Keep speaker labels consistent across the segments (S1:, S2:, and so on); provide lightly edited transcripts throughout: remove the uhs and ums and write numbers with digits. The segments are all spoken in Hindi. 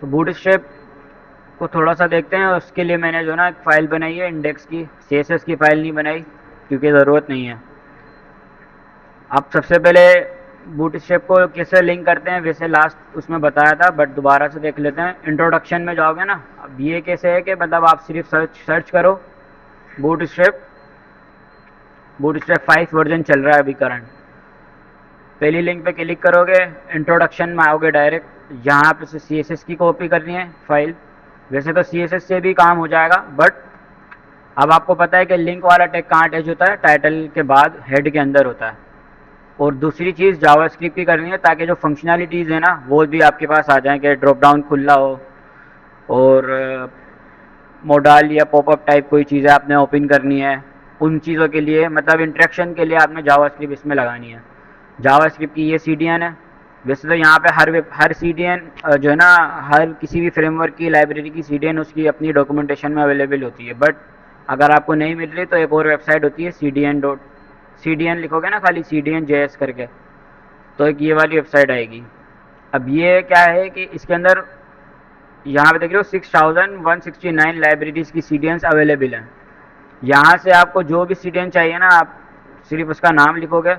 S1: तो बूटस्ट्रैप को थोड़ा सा देखते हैं। उसके लिए मैंने जो ना एक फ़ाइल बनाई है इंडेक्स की, सीएसएस की फ़ाइल नहीं बनाई क्योंकि ज़रूरत नहीं है। आप सबसे पहले बूटस्ट्रैप को कैसे लिंक करते हैं वैसे लास्ट उसमें बताया था, बट दोबारा से देख लेते हैं। इंट्रोडक्शन में जाओगे ना, अब ये कैसे है कि मतलब आप सिर्फ सर्च करो बूटस्ट्रैप। बूटस्ट्रैप 5 वर्जन चल रहा है अभी करंट। पहली लिंक पे क्लिक करोगे, इंट्रोडक्शन में आओगे डायरेक्ट। यहाँ पे से सी एस एस की कॉपी करनी है फाइल। वैसे तो सी एस एस से भी काम हो जाएगा, बट अब आपको पता है कि लिंक वाला टैग कहाँ अटैच होता है, टाइटल के बाद हेड के अंदर होता है। और दूसरी चीज़ जावास्क्रिप्ट की करनी है ताकि जो फंक्शनैलिटीज़ है ना वो भी आपके पास आ जाएँ, कि ड्रॉप डाउन खुला हो और मोडाल या पॉपअप टाइप कोई चीज़ें आपने ओपन करनी है। उन चीज़ों के लिए मतलब इंटरेक्शन के लिए आपने जावास्क्रिप्ट इसमें लगानी है। जावास्क्रिप्ट की ये सी डी एन है। वैसे तो यहाँ पे हर सी डी एन जो है ना, हर किसी भी फ्रेमवर्क की लाइब्रेरी की सी डी एन उसकी अपनी डॉक्यूमेंटेशन में अवेलेबल होती है। बट अगर आपको नहीं मिल रही तो एक और वेबसाइट होती है CDN लिखोगे ना खाली CDN.js करके, तो एक ये वाली वेबसाइट आएगी। अब ये क्या है कि इसके अंदर यहाँ पे देख रहे हो 6169 लाइब्रेरीज की सी डी एन अवेलेबल हैं। यहाँ से आपको जो भी सी डी एन चाहिए ना, आप सिर्फ उसका नाम लिखोगे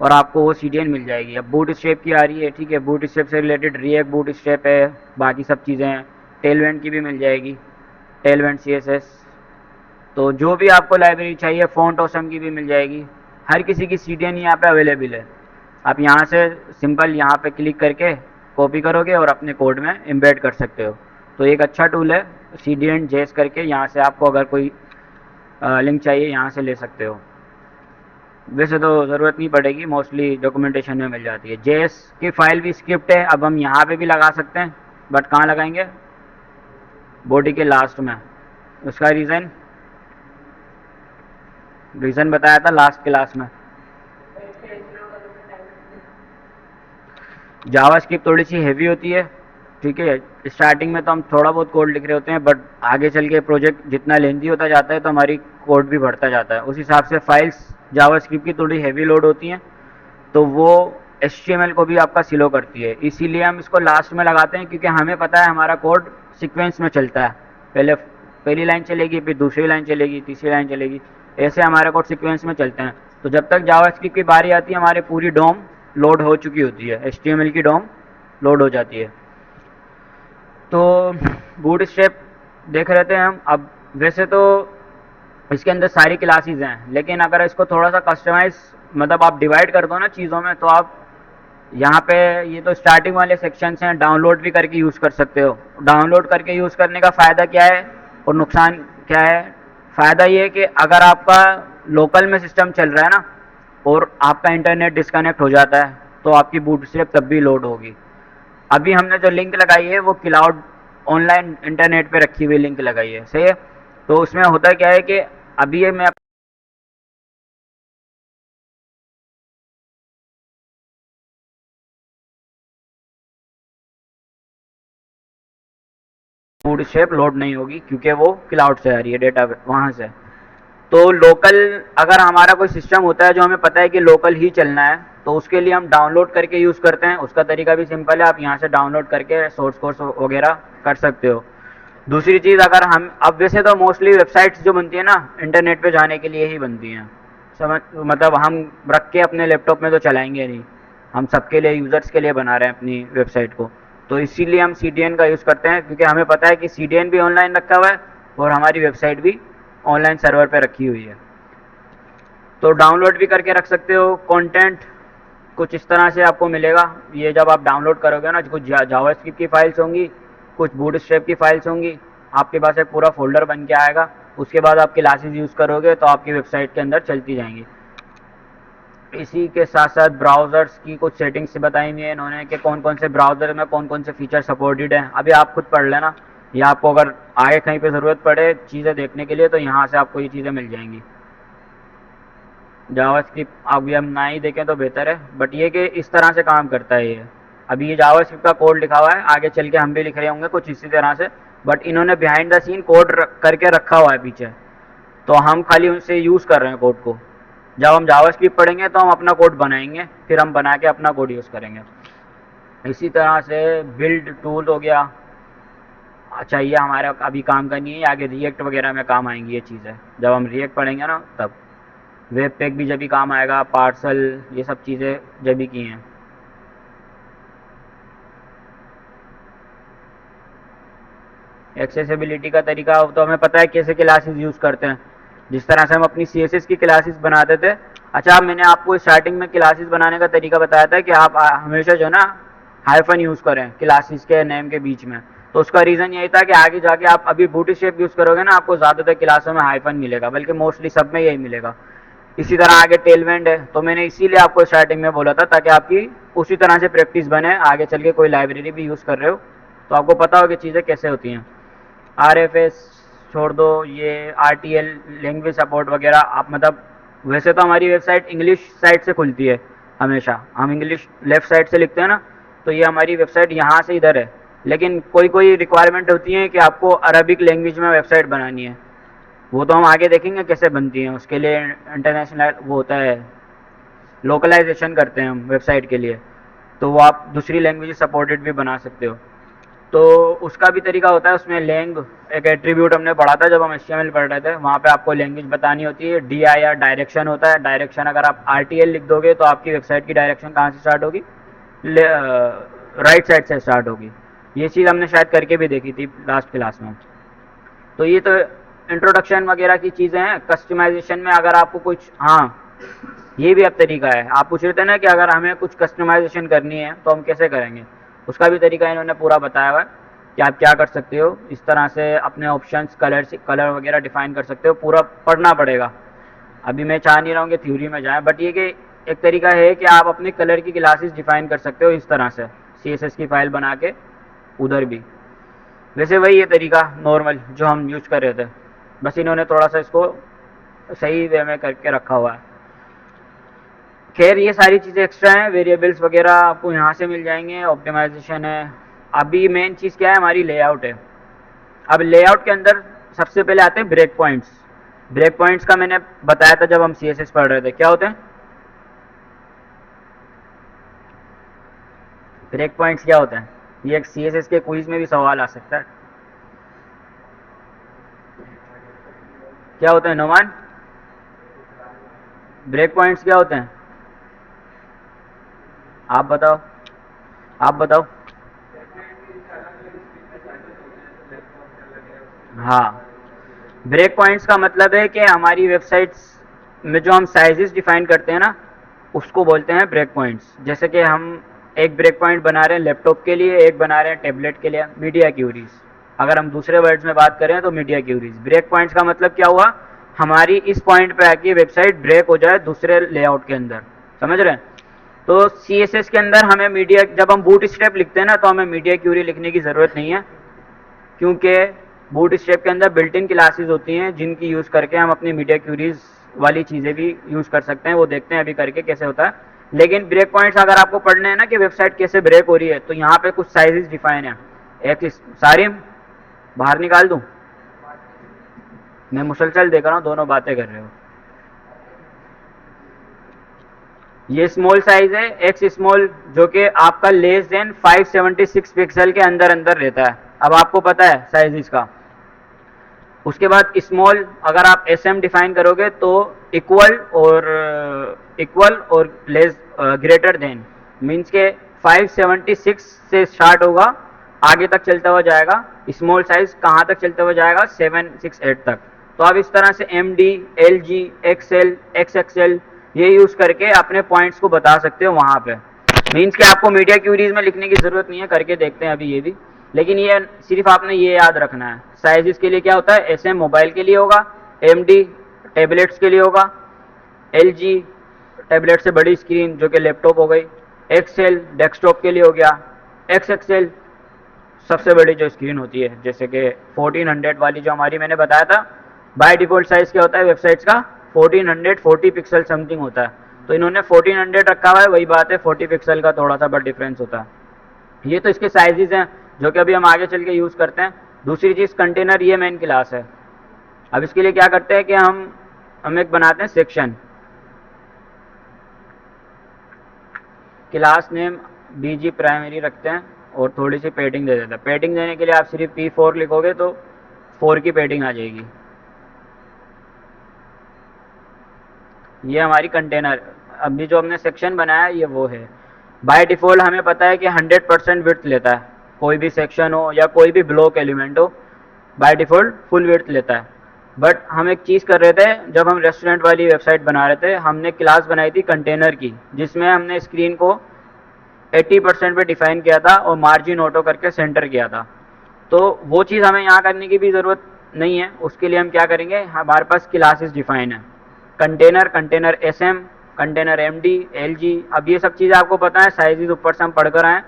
S1: और आपको वो सी डी एन मिल जाएगी। अब बूट स्ट्रैप की आ रही है, ठीक है, बूट स्ट्रैप से रिलेटेड रिएक्ट बूट स्ट्रैप है, बाकी सब चीज़ें हैं। टेलवेंट की भी मिल जाएगी, टेलवेंट CSS। तो जो भी आपको लाइब्रेरी चाहिए, फ़ॉन्ट ऑसम की भी मिल जाएगी। हर किसी की सी डी एन यहाँ पे अवेलेबल है। आप यहाँ से सिंपल यहाँ पे क्लिक करके कॉपी करोगे और अपने कोड में एम्बेड कर सकते हो। तो एक अच्छा टूल है CDN.js करके। यहाँ से आपको अगर कोई लिंक चाहिए यहाँ से ले सकते हो। वैसे तो ज़रूरत नहीं पड़ेगी, मोस्टली डॉक्यूमेंटेशन में मिल जाती है। जेएस की फ़ाइल भी स्क्रिप्ट है, अब हम यहाँ पे भी लगा सकते हैं, बट कहाँ लगाएंगे? बॉडी के लास्ट में। उसका रीज़न बताया था लास्ट क्लास में। जावास्क्रिप्ट थोड़ी सी हैवी होती है, ठीक है। स्टार्टिंग में तो हम थोड़ा बहुत कोड लिख रहे होते हैं, बट आगे चल के प्रोजेक्ट जितना लेंथी होता जाता है तो हमारी कोड भी बढ़ता जाता है। उस हिसाब से फाइल्स जावास्क्रिप्ट की थोड़ी हैवी लोड होती हैं, तो वो HTML को भी आपका स्लो करती है। इसीलिए हम इसको लास्ट में लगाते हैं, क्योंकि हमें पता है हमारा कोड सीक्वेंस में चलता है। पहले पहली लाइन चलेगी, फिर दूसरी लाइन चलेगी, तीसरी लाइन चलेगी, ऐसे हमारे कोड सीक्वेंस में चलते हैं। तो जब तक जावास्क्रिप्ट की बारी आती है, हमारी पूरी डोम लोड हो चुकी होती है, HTML की डोम लोड हो जाती है। तो बूट स्ट्रैप देख रहे थे हम। अब वैसे तो इसके अंदर सारी क्लासेस हैं, लेकिन अगर इसको थोड़ा सा कस्टमाइज मतलब आप डिवाइड कर दो ना चीज़ों में, तो आप यहाँ पे ये तो स्टार्टिंग वाले सेक्शंस हैं, डाउनलोड भी करके यूज़ कर सकते हो। डाउनलोड करके यूज़ करने का फ़ायदा क्या है और नुकसान क्या है? फ़ायदा ये है कि अगर आपका लोकल में सिस्टम चल रहा है ना और आपका इंटरनेट डिस्कनेक्ट हो जाता है, तो आपकी बूटस्ट्रैप तब भी लोड होगी। अभी हमने जो लिंक लगाई है वो क्लाउड ऑनलाइन इंटरनेट पे रखी हुई लिंक लगाई है, सही है। तो उसमें होता क्या है कि अभी ये मैं बूटस्ट्रैप लोड नहीं होगी क्योंकि वो क्लाउड से आ रही है, डेटा वहाँ से। तो लोकल अगर हमारा कोई सिस्टम होता है जो हमें पता है कि लोकल ही चलना है, तो उसके लिए हम डाउनलोड करके यूज़ करते हैं। उसका तरीका भी सिंपल है, आप यहाँ से डाउनलोड करके सोर्स कोर्स वगैरह कर सकते हो। दूसरी चीज़, अगर हम अब वैसे तो मोस्टली वेबसाइट्स जो बनती है ना इंटरनेट पे जाने के लिए ही बनती हैं, समझ मतलब हम रख के अपने लैपटॉप में तो चलाएंगे नहीं, हम सबके लिए यूज़र्स के लिए बना रहे हैं अपनी वेबसाइट को। तो इसीलिए हम CDN का यूज़ करते हैं, क्योंकि हमें पता है कि CDN भी ऑनलाइन रखा हुआ है और हमारी वेबसाइट भी ऑनलाइन सर्वर पे रखी हुई है। तो डाउनलोड भी करके रख सकते हो। कंटेंट कुछ इस तरह से आपको मिलेगा। ये जब आप डाउनलोड करोगे ना, कुछ जावास्क्रिप्ट की फाइल्स होंगी, कुछ बूटस्ट्रैप की फाइल्स होंगी, आपके पास एक पूरा फोल्डर बन के आएगा। उसके बाद आप क्लासेस यूज़ करोगे तो आपकी वेबसाइट के अंदर चलती जाएंगी। इसी के साथ साथ ब्राउज़र्स की कुछ सेटिंग्स बताई हुई है इन्होंने कि कौन कौन से ब्राउज़र में कौन कौन से फीचर सपोर्टेड हैं। अभी आप खुद पढ़ लेना, या आपको अगर आगे कहीं पे ज़रूरत पड़े चीज़ें देखने के लिए तो यहाँ से आपको ये चीज़ें मिल जाएंगी। जावास्क्रिप्ट अभी हम ना ही देखें तो बेहतर है, बट ये कि इस तरह से काम करता है ये। अभी ये जावास्क्रिप्ट का कोड लिखा हुआ है, आगे चल के हम भी लिख रहे होंगे कुछ इसी तरह से, बट इन्होंने बिहाइंड द सीन कोड करके रखा हुआ है पीछे, तो हम खाली उनसे यूज़ कर रहे हैं कोड को। जब हम जावास्क्रिप्ट पढ़ेंगे तो हम अपना कोड बनाएंगे, फिर हम बना के अपना कोड यूज़ करेंगे। इसी तरह से बिल्ड टूल हो गया, अच्छा ये हमारा अभी काम का नहीं है, आगे रिएक्ट वगैरह में काम आएंगी ये चीज़ें, जब हम रिएक्ट पढ़ेंगे ना तब। वेब पैक भी जब भी काम आएगा, पार्सल, ये सब चीज़ें जब भी की हैं। एक्सेसिबिलिटी का तरीका तो हमें पता है कैसे क्लासेस यूज़ करते हैं, जिस तरह से हम अपनी CSS की क्लासेस बनाते थे। अच्छा, मैंने आपको स्टार्टिंग में क्लासेस बनाने का तरीका बताया था कि आप हमेशा जो है ना हाइफन यूज़ करें क्लासेस के नेम के बीच में। तो उसका रीज़न यही था कि आगे जाके आप अभी बूटस्ट्रैप यूज़ करोगे ना, आपको ज़्यादातर क्लासों में हाइफन मिलेगा, बल्कि मोस्टली सब में यही मिलेगा। इसी तरह आगे टेलवेंड है, तो मैंने इसीलिए आपको स्टार्टिंग में बोला था ताकि आपकी उसी तरह से प्रैक्टिस बने, आगे चल के कोई लाइब्रेरी भी यूज़ कर रहे हो तो आपको पता हो कि चीज़ें कैसे होती हैं। RFS छोड़ दो, ये RTL लैंग्वेज सपोर्ट वगैरह आप मतलब, वैसे तो हमारी वेबसाइट इंग्लिश साइड से खुलती है, हमेशा हम इंग्लिश लेफ़्ट साइड से लिखते हैं ना, तो ये हमारी वेबसाइट यहाँ से इधर है। लेकिन कोई कोई रिक्वायरमेंट होती है कि आपको अरबिक लैंग्वेज में वेबसाइट बनानी है, वो तो हम आगे देखेंगे कैसे बनती है। उसके लिए इंटरनेशनल वो होता है, लोकलाइजेशन करते हैं हम वेबसाइट के लिए, तो वो आप दूसरी लैंग्वेज सपोर्टेड भी बना सकते हो। तो उसका भी तरीका होता है, उसमें लैंग एक एट्रीब्यूट हमने पढ़ा था जब हम HTML पढ़ रहे थे, वहाँ पे आपको लैंग्वेज बतानी होती है। DIR डायरेक्शन होता है, डायरेक्शन अगर आप RTL लिख दोगे तो आपकी वेबसाइट की डायरेक्शन कहाँ से स्टार्ट होगी, राइट साइड से स्टार्ट होगी। ये चीज़ हमने शायद करके भी देखी थी लास्ट क्लास में। तो ये तो इंट्रोडक्शन वगैरह की चीज़ें हैं। कस्टमाइजेशन में अगर आपको कुछ, हाँ ये भी अब तरीका है, आप पूछ रहे थे ना कि अगर हमें कुछ कस्टमाइजेशन करनी है तो हम कैसे करेंगे, उसका भी तरीका इन्होंने पूरा बताया हुआ है कि आप क्या कर सकते हो। इस तरह से अपने ऑप्शंस, कलर वगैरह डिफाइन कर सकते हो, पूरा पढ़ना पड़ेगा। अभी मैं चाह नहीं रहा हूँ कि थ्योरी में जाए, बट ये कि एक तरीका है कि आप अपने कलर की क्लासेस डिफाइन कर सकते हो इस तरह से, CSS की फाइल बना के उधर भी। वैसे वही ये तरीका नॉर्मल जो हम यूज कर रहे थे, बस इन्होंने थोड़ा सा इसको सही वे में करके रखा हुआ है। खैर ये सारी चीज़ें एक्स्ट्रा हैं, वेरिएबल्स वगैरह आपको यहाँ से मिल जाएंगे, ऑप्टिमाइजेशन है। अभी मेन चीज़ क्या है, हमारी लेआउट है। अब लेआउट के अंदर सबसे पहले आते हैं ब्रेक पॉइंट्स। ब्रेक पॉइंट्स का मैंने बताया था जब हम CSS पढ़ रहे थे, क्या होते हैं ब्रेक पॉइंट्स, क्या होते हैं? ये एक CSS के क्विज में भी सवाल आ सकता है। क्या होते हैं नोमान, ब्रेक पॉइंट्स क्या होते हैं? आप बताओ, आप बताओ। हाँ, ब्रेक पॉइंट्स का मतलब है कि हमारी वेबसाइट्स में जो हम साइजेस डिफाइन करते हैं ना, उसको बोलते हैं ब्रेक पॉइंट्स। जैसे कि हम एक ब्रेक पॉइंट बना रहे हैं लैपटॉप के लिए, एक बना रहे हैं टैबलेट के लिए, मीडिया क्यूरीज। अगर हम दूसरे वर्ड्स में बात करें तो मीडिया क्यूरीज। ब्रेक पॉइंट्स का मतलब क्या हुआ, हमारी इस पॉइंट पे आके वेबसाइट ब्रेक हो जाए दूसरे लेआउट के अंदर, समझ रहे हैं? तो CSS के अंदर हमें मीडिया, जब हम बूट स्ट्रैप लिखते हैं ना, तो हमें मीडिया क्यूरी लिखने की ज़रूरत नहीं है, क्योंकि बूट स्ट्रैप के अंदर बिल्ट इन क्लासेस होती हैं जिनकी यूज़ करके हम अपनी मीडिया क्यूरीज वाली चीज़ें भी यूज़ कर सकते हैं। वो देखते हैं अभी करके कैसे होता है। लेकिन ब्रेक पॉइंट्स अगर आपको पढ़ने हैं ना कि वेबसाइट कैसे ब्रेक हो रही है, तो यहाँ पे कुछ साइजेस डिफाइन है। एक सारे बाहर निकाल दूँ, मैं मुसलसल देख रहा हूँ, दोनों बातें कर रहे हो। ये स्मॉल साइज है, एक्स स्मॉल, जो कि आपका लेस देन 576 पिक्सल के अंदर अंदर रहता है। अब आपको पता है साइज इसका। उसके बाद स्मॉल, अगर आप SM डिफाइन करोगे तो इक्वल और लेस, ग्रेटर देन, मीन्स के 576 से स्टार्ट होगा, आगे तक चलता हुआ जाएगा। स्मॉल साइज कहाँ तक चलता हुआ जाएगा, 768 तक। तो आप इस तरह से MD, LG, XL, XXL ये यूज़ करके अपने पॉइंट्स को बता सकते हो वहाँ पे। मीन्स कि आपको मीडिया क्यूरीज में लिखने की ज़रूरत नहीं है, करके देखते हैं अभी ये भी। लेकिन ये सिर्फ आपने ये याद रखना है, साइजेस के लिए क्या होता है, SM मोबाइल के लिए होगा, MD टैबलेट्स के लिए होगा, LG टैबलेट से बड़ी स्क्रीन जो कि लैपटॉप हो गई, XL डेस्कटॉप के लिए हो गया, XXL सबसे बड़ी जो स्क्रीन होती है, जैसे कि 1400 वाली जो हमारी मैंने बताया था। बाय डिफ़ॉल्ट साइज़ क्या होता है वेबसाइट्स का, 1440 पिक्सल समथिंग होता है। तो इन्होंने 1400 रखा हुआ है, वही बात है, 40 पिक्सल का थोड़ा सा बड़ा डिफरेंस होता है। ये तो इसके साइजेस हैं जो कि अभी हम आगे चल के यूज़ करते हैं। दूसरी चीज़ कंटेनर, ये मेन क्लास है। अब इसके लिए क्या करते हैं कि हम एक बनाते हैं section, class name BG primary रखते हैं और थोड़ी सी पेडिंग दे देते हैं। पेडिंग देने के लिए आप सिर्फ P4 लिखोगे तो 4 की पेडिंग आ जाएगी। ये हमारी कंटेनर, अभी जो हमने सेक्शन बनाया ये वो है। बाय डिफ़ॉल्ट हमें पता है कि 100% विड्थ लेता है, कोई भी सेक्शन हो या कोई भी ब्लॉक एलिमेंट हो, बाय डिफ़ॉल्ट फुल विड्थ लेता है। बट हम एक चीज़ कर रहे थे, जब हम रेस्टोरेंट वाली वेबसाइट बना रहे थे, हमने क्लास बनाई थी कंटेनर की, जिसमें हमने स्क्रीन को 80% पे डिफाइन किया था और मार्जिन ऑटो करके सेंटर किया था। तो वो चीज़ हमें यहाँ करने की भी ज़रूरत नहीं है। उसके लिए हम क्या करेंगे, हमारे पास क्लासेस डिफाइन है, container, container SM, container MD, LG। अब ये सब चीज़ें आपको पता है, साइजेस ऊपर से हम पढ़कर आए।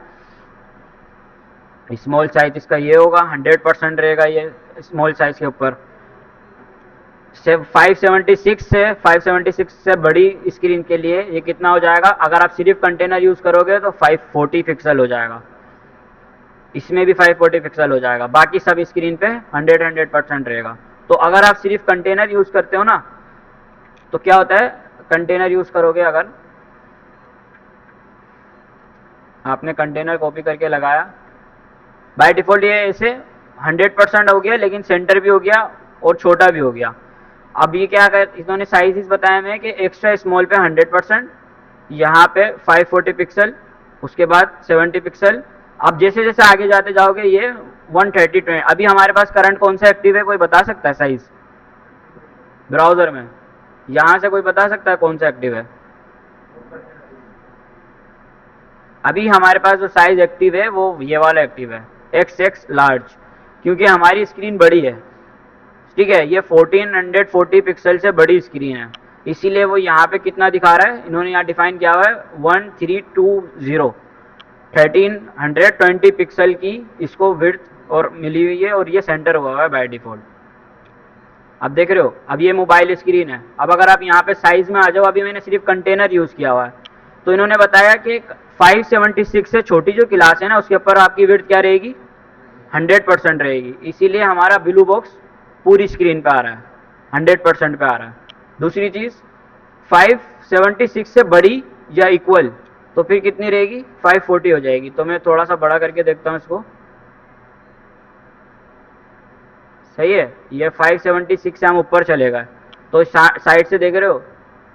S1: स्मॉल साइज इसका ये होगा, 100% रहेगा ये स्मॉल साइज के ऊपर। 576 से बड़ी स्क्रीन के लिए ये कितना हो जाएगा, अगर आप सिर्फ कंटेनर यूज़ करोगे तो 540 पिक्सल हो जाएगा। इसमें भी 540 पिक्सल हो जाएगा, बाकी सब स्क्रीन पे 100% रहेगा। तो अगर आप सिर्फ कंटेनर यूज़ करते हो ना, तो क्या होता है, कंटेनर यूज़ करोगे, अगर आपने कंटेनर कॉपी करके लगाया, बाय डिफ़ॉल्ट ये ऐसे 100% हो गया, लेकिन सेंटर भी हो गया और छोटा भी हो गया। अब ये क्या कर, इन्होंने साइजेस बताया हमें कि एक्स्ट्रा स्मॉल पे 100%, यहाँ पे 540 पिक्सल, उसके बाद 70 पिक्सल। अब जैसे जैसे आगे जाते जाओगे ये 130। अभी हमारे पास करंट कौन सा एक्टिव है, कोई बता सकता है साइज ब्राउजर में? यहाँ से कोई बता सकता है कौन सा एक्टिव है? अभी हमारे पास जो साइज एक्टिव है वो ये वाला एक्टिव है, XX लार्ज, क्योंकि हमारी स्क्रीन बड़ी है। ठीक है, ये 1440 पिक्सल से बड़ी स्क्रीन है, इसीलिए वो यहाँ पे कितना दिखा रहा है, इन्होंने यहाँ डिफाइन किया हुआ है 1320, 1320 पिक्सल की इसको विड्थ और मिली हुई है, और ये सेंटर हुआ है बाय डिफॉल्ट। अब देख रहे हो, अब ये मोबाइल स्क्रीन है। अब अगर आप यहाँ पे साइज में आ जाओ, अभी मैंने सिर्फ कंटेनर यूज़ किया हुआ है, तो इन्होंने बताया कि 576 से छोटी जो क्लास है ना, उसके ऊपर आपकी विड्थ क्या रहेगी, 100% रहेगी। इसीलिए हमारा ब्लू बॉक्स पूरी स्क्रीन पे आ रहा है, 100% पे आ रहा है। दूसरी चीज़, 576 से बड़ी या इक्वल, तो फिर कितनी रहेगी, 540 हो जाएगी। तो मैं थोड़ा सा बड़ा करके देखता हूँ इसको, सही है, ये 576 से हम ऊपर चलेगा, तो साइड से देख रहे हो,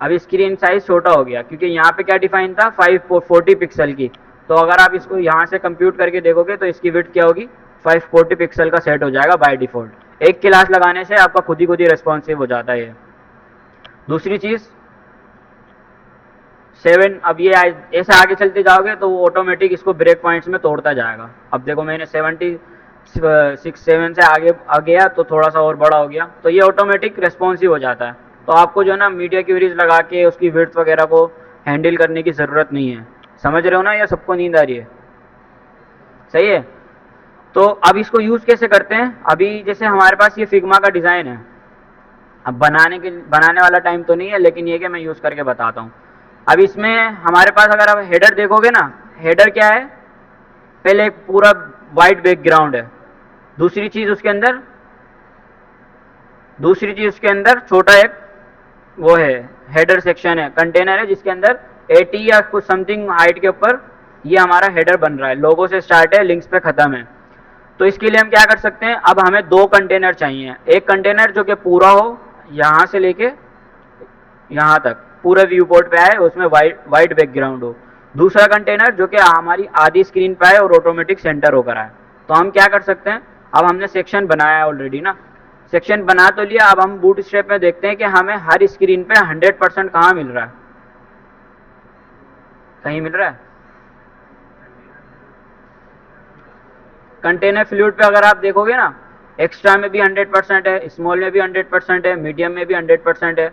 S1: अब स्क्रीन साइज छोटा हो गया, क्योंकि यहाँ पे क्या डिफाइन था, 540 पिक्सल की। तो अगर आप इसको यहाँ से कंप्यूट करके देखोगे तो इसकी विड्थ क्या होगी, 540 पिक्सल का सेट हो जाएगा बाय डिफॉल्ट। एक क्लास लगाने से आपका खुद ही रेस्पॉन्सिव हो जाता है ये। दूसरी चीज़ 7, अब ये ऐसे आगे चलते जाओगे तो वो ऑटोमेटिक इसको ब्रेक पॉइंट्स में तोड़ता जाएगा। अब देखो मैंने 7 से आगे आ गया तो थोड़ा सा और बड़ा हो गया, तो ये ऑटोमेटिक रेस्पॉन्सिव हो जाता है। तो आपको जो है ना मीडिया क्यूरीज लगा के उसकी विड्थ वगैरह को हैंडल करने की ज़रूरत नहीं है। समझ रहे हो ना, या सबको नींद आ रही है? सही है। तो अब इसको यूज़ कैसे करते हैं, अभी जैसे हमारे पास ये फिग्मा का डिज़ाइन है, अब बनाने वाला टाइम तो नहीं है, लेकिन ये कि मैं यूज़ करके बताता हूँ। अब इसमें हमारे पास अगर आप हेडर देखोगे ना, हेडर क्या है, पहले एक पूरा वाइट बैकग्राउंड है। दूसरी चीज़ उसके अंदर छोटा एक वो है, हेडर सेक्शन है, कंटेनर है, जिसके अंदर 80 या कुछ समथिंग हाइट के ऊपर ये हमारा हेडर बन रहा है। लोगो से स्टार्ट है, लिंक्स पे ख़त्म है। तो इसके लिए हम क्या कर सकते हैं, अब हमें 2 कंटेनर चाहिए। एक कंटेनर जो कि पूरा हो, यहाँ से लेके यहाँ तक पूरा व्यू पोर्ट पे आए, उसमें वाइट बैकग्राउंड हो। दूसरा कंटेनर जो कि हमारी आधी स्क्रीन पे आए और ऑटोमेटिक सेंटर होकर आए। तो हम क्या कर सकते हैं, अब हमने सेक्शन बनाया है ऑलरेडी ना, सेक्शन बना तो लिया, अब हम बूटस्ट्रैप में देखते हैं कि हमें हर स्क्रीन पे 100% कहाँ मिल रहा है, कहीं मिल रहा है। कंटेनर फ्लूइड पे अगर आप देखोगे ना, एक्स्ट्रा में भी 100% है, स्मॉल में भी 100% है, मीडियम में भी 100% है,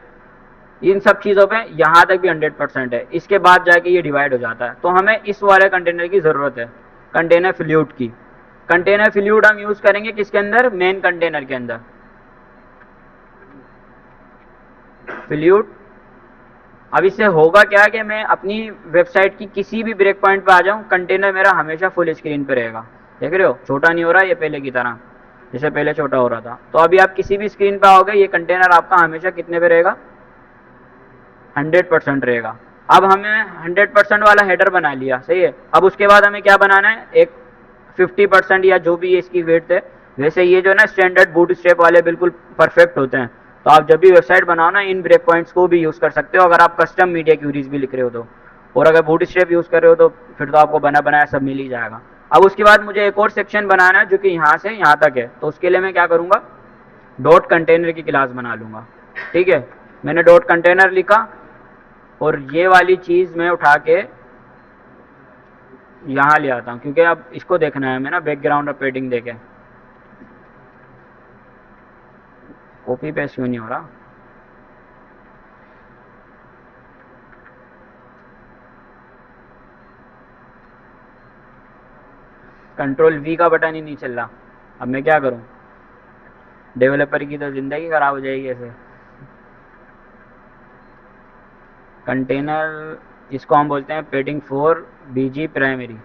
S1: इन सब चीज़ों पे यहाँ तक भी 100% है। इसके बाद जाके ये डिवाइड हो जाता है। तो हमें इस वाले कंटेनर की ज़रूरत है, कंटेनर फ्लूइड की। कंटेनर फ्लूइड हम यूज़ करेंगे किसके अंदर, मेन कंटेनर के अंदर फ्लूइड। अब इससे होगा क्या कि मैं अपनी वेबसाइट की किसी भी ब्रेक पॉइंट पे आ जाऊँ, कंटेनर मेरा हमेशा फुल स्क्रीन पे रहेगा। देख रहे हो, छोटा नहीं हो रहा ये पहले की तरह, जैसे पहले छोटा हो रहा था। तो अभी आप किसी भी स्क्रीन पे आओगे, ये कंटेनर आपका हमेशा कितने पे रहेगा, 100% रहेगा। अब हमें 100% वाला हेडर बना लिया, सही है। अब उसके बाद हमें क्या बनाना है, एक 50% या जो भी इसकी वेट है, वैसे ये जो है ना स्टैंडर्ड बूट स्ट्रैप वाले बिल्कुल परफेक्ट होते हैं। तो आप जब भी वेबसाइट बनाओ ना, इन ब्रेक पॉइंट्स को भी यूज़ कर सकते हो अगर आप कस्टम मीडिया क्यूरीज भी लिख रहे हो तो। और अगर बूट स्ट्रैप यूज़ कर रहे हो तो फिर तो आपको बना बनाया सब मिल ही जाएगा। अब उसके बाद मुझे एक और सेक्शन बनाना है जो कि यहाँ से यहाँ तक है, तो उसके लिए मैं क्या करूँगा, डॉट कंटेनर की क्लास बना लूँगा। ठीक है, मैंने डॉट कंटेनर लिखा और ये वाली चीज़ मैं उठा के यहाँ ले आता हूँ, क्योंकि अब इसको देखना है हमें ना, बैकग्राउंड और पेडिंग देके। कॉपी पेस्ट क्यों नहीं हो रहा? कंट्रोल वी का बटन ही नहीं चल रहा, अब मैं क्या करूँ? डेवलपर की तो ज़िंदगी ख़राब हो जाएगी ऐसे। कंटेनर, इसको हम बोलते हैं पेडिंग फॉर बीजी प्राइमरी,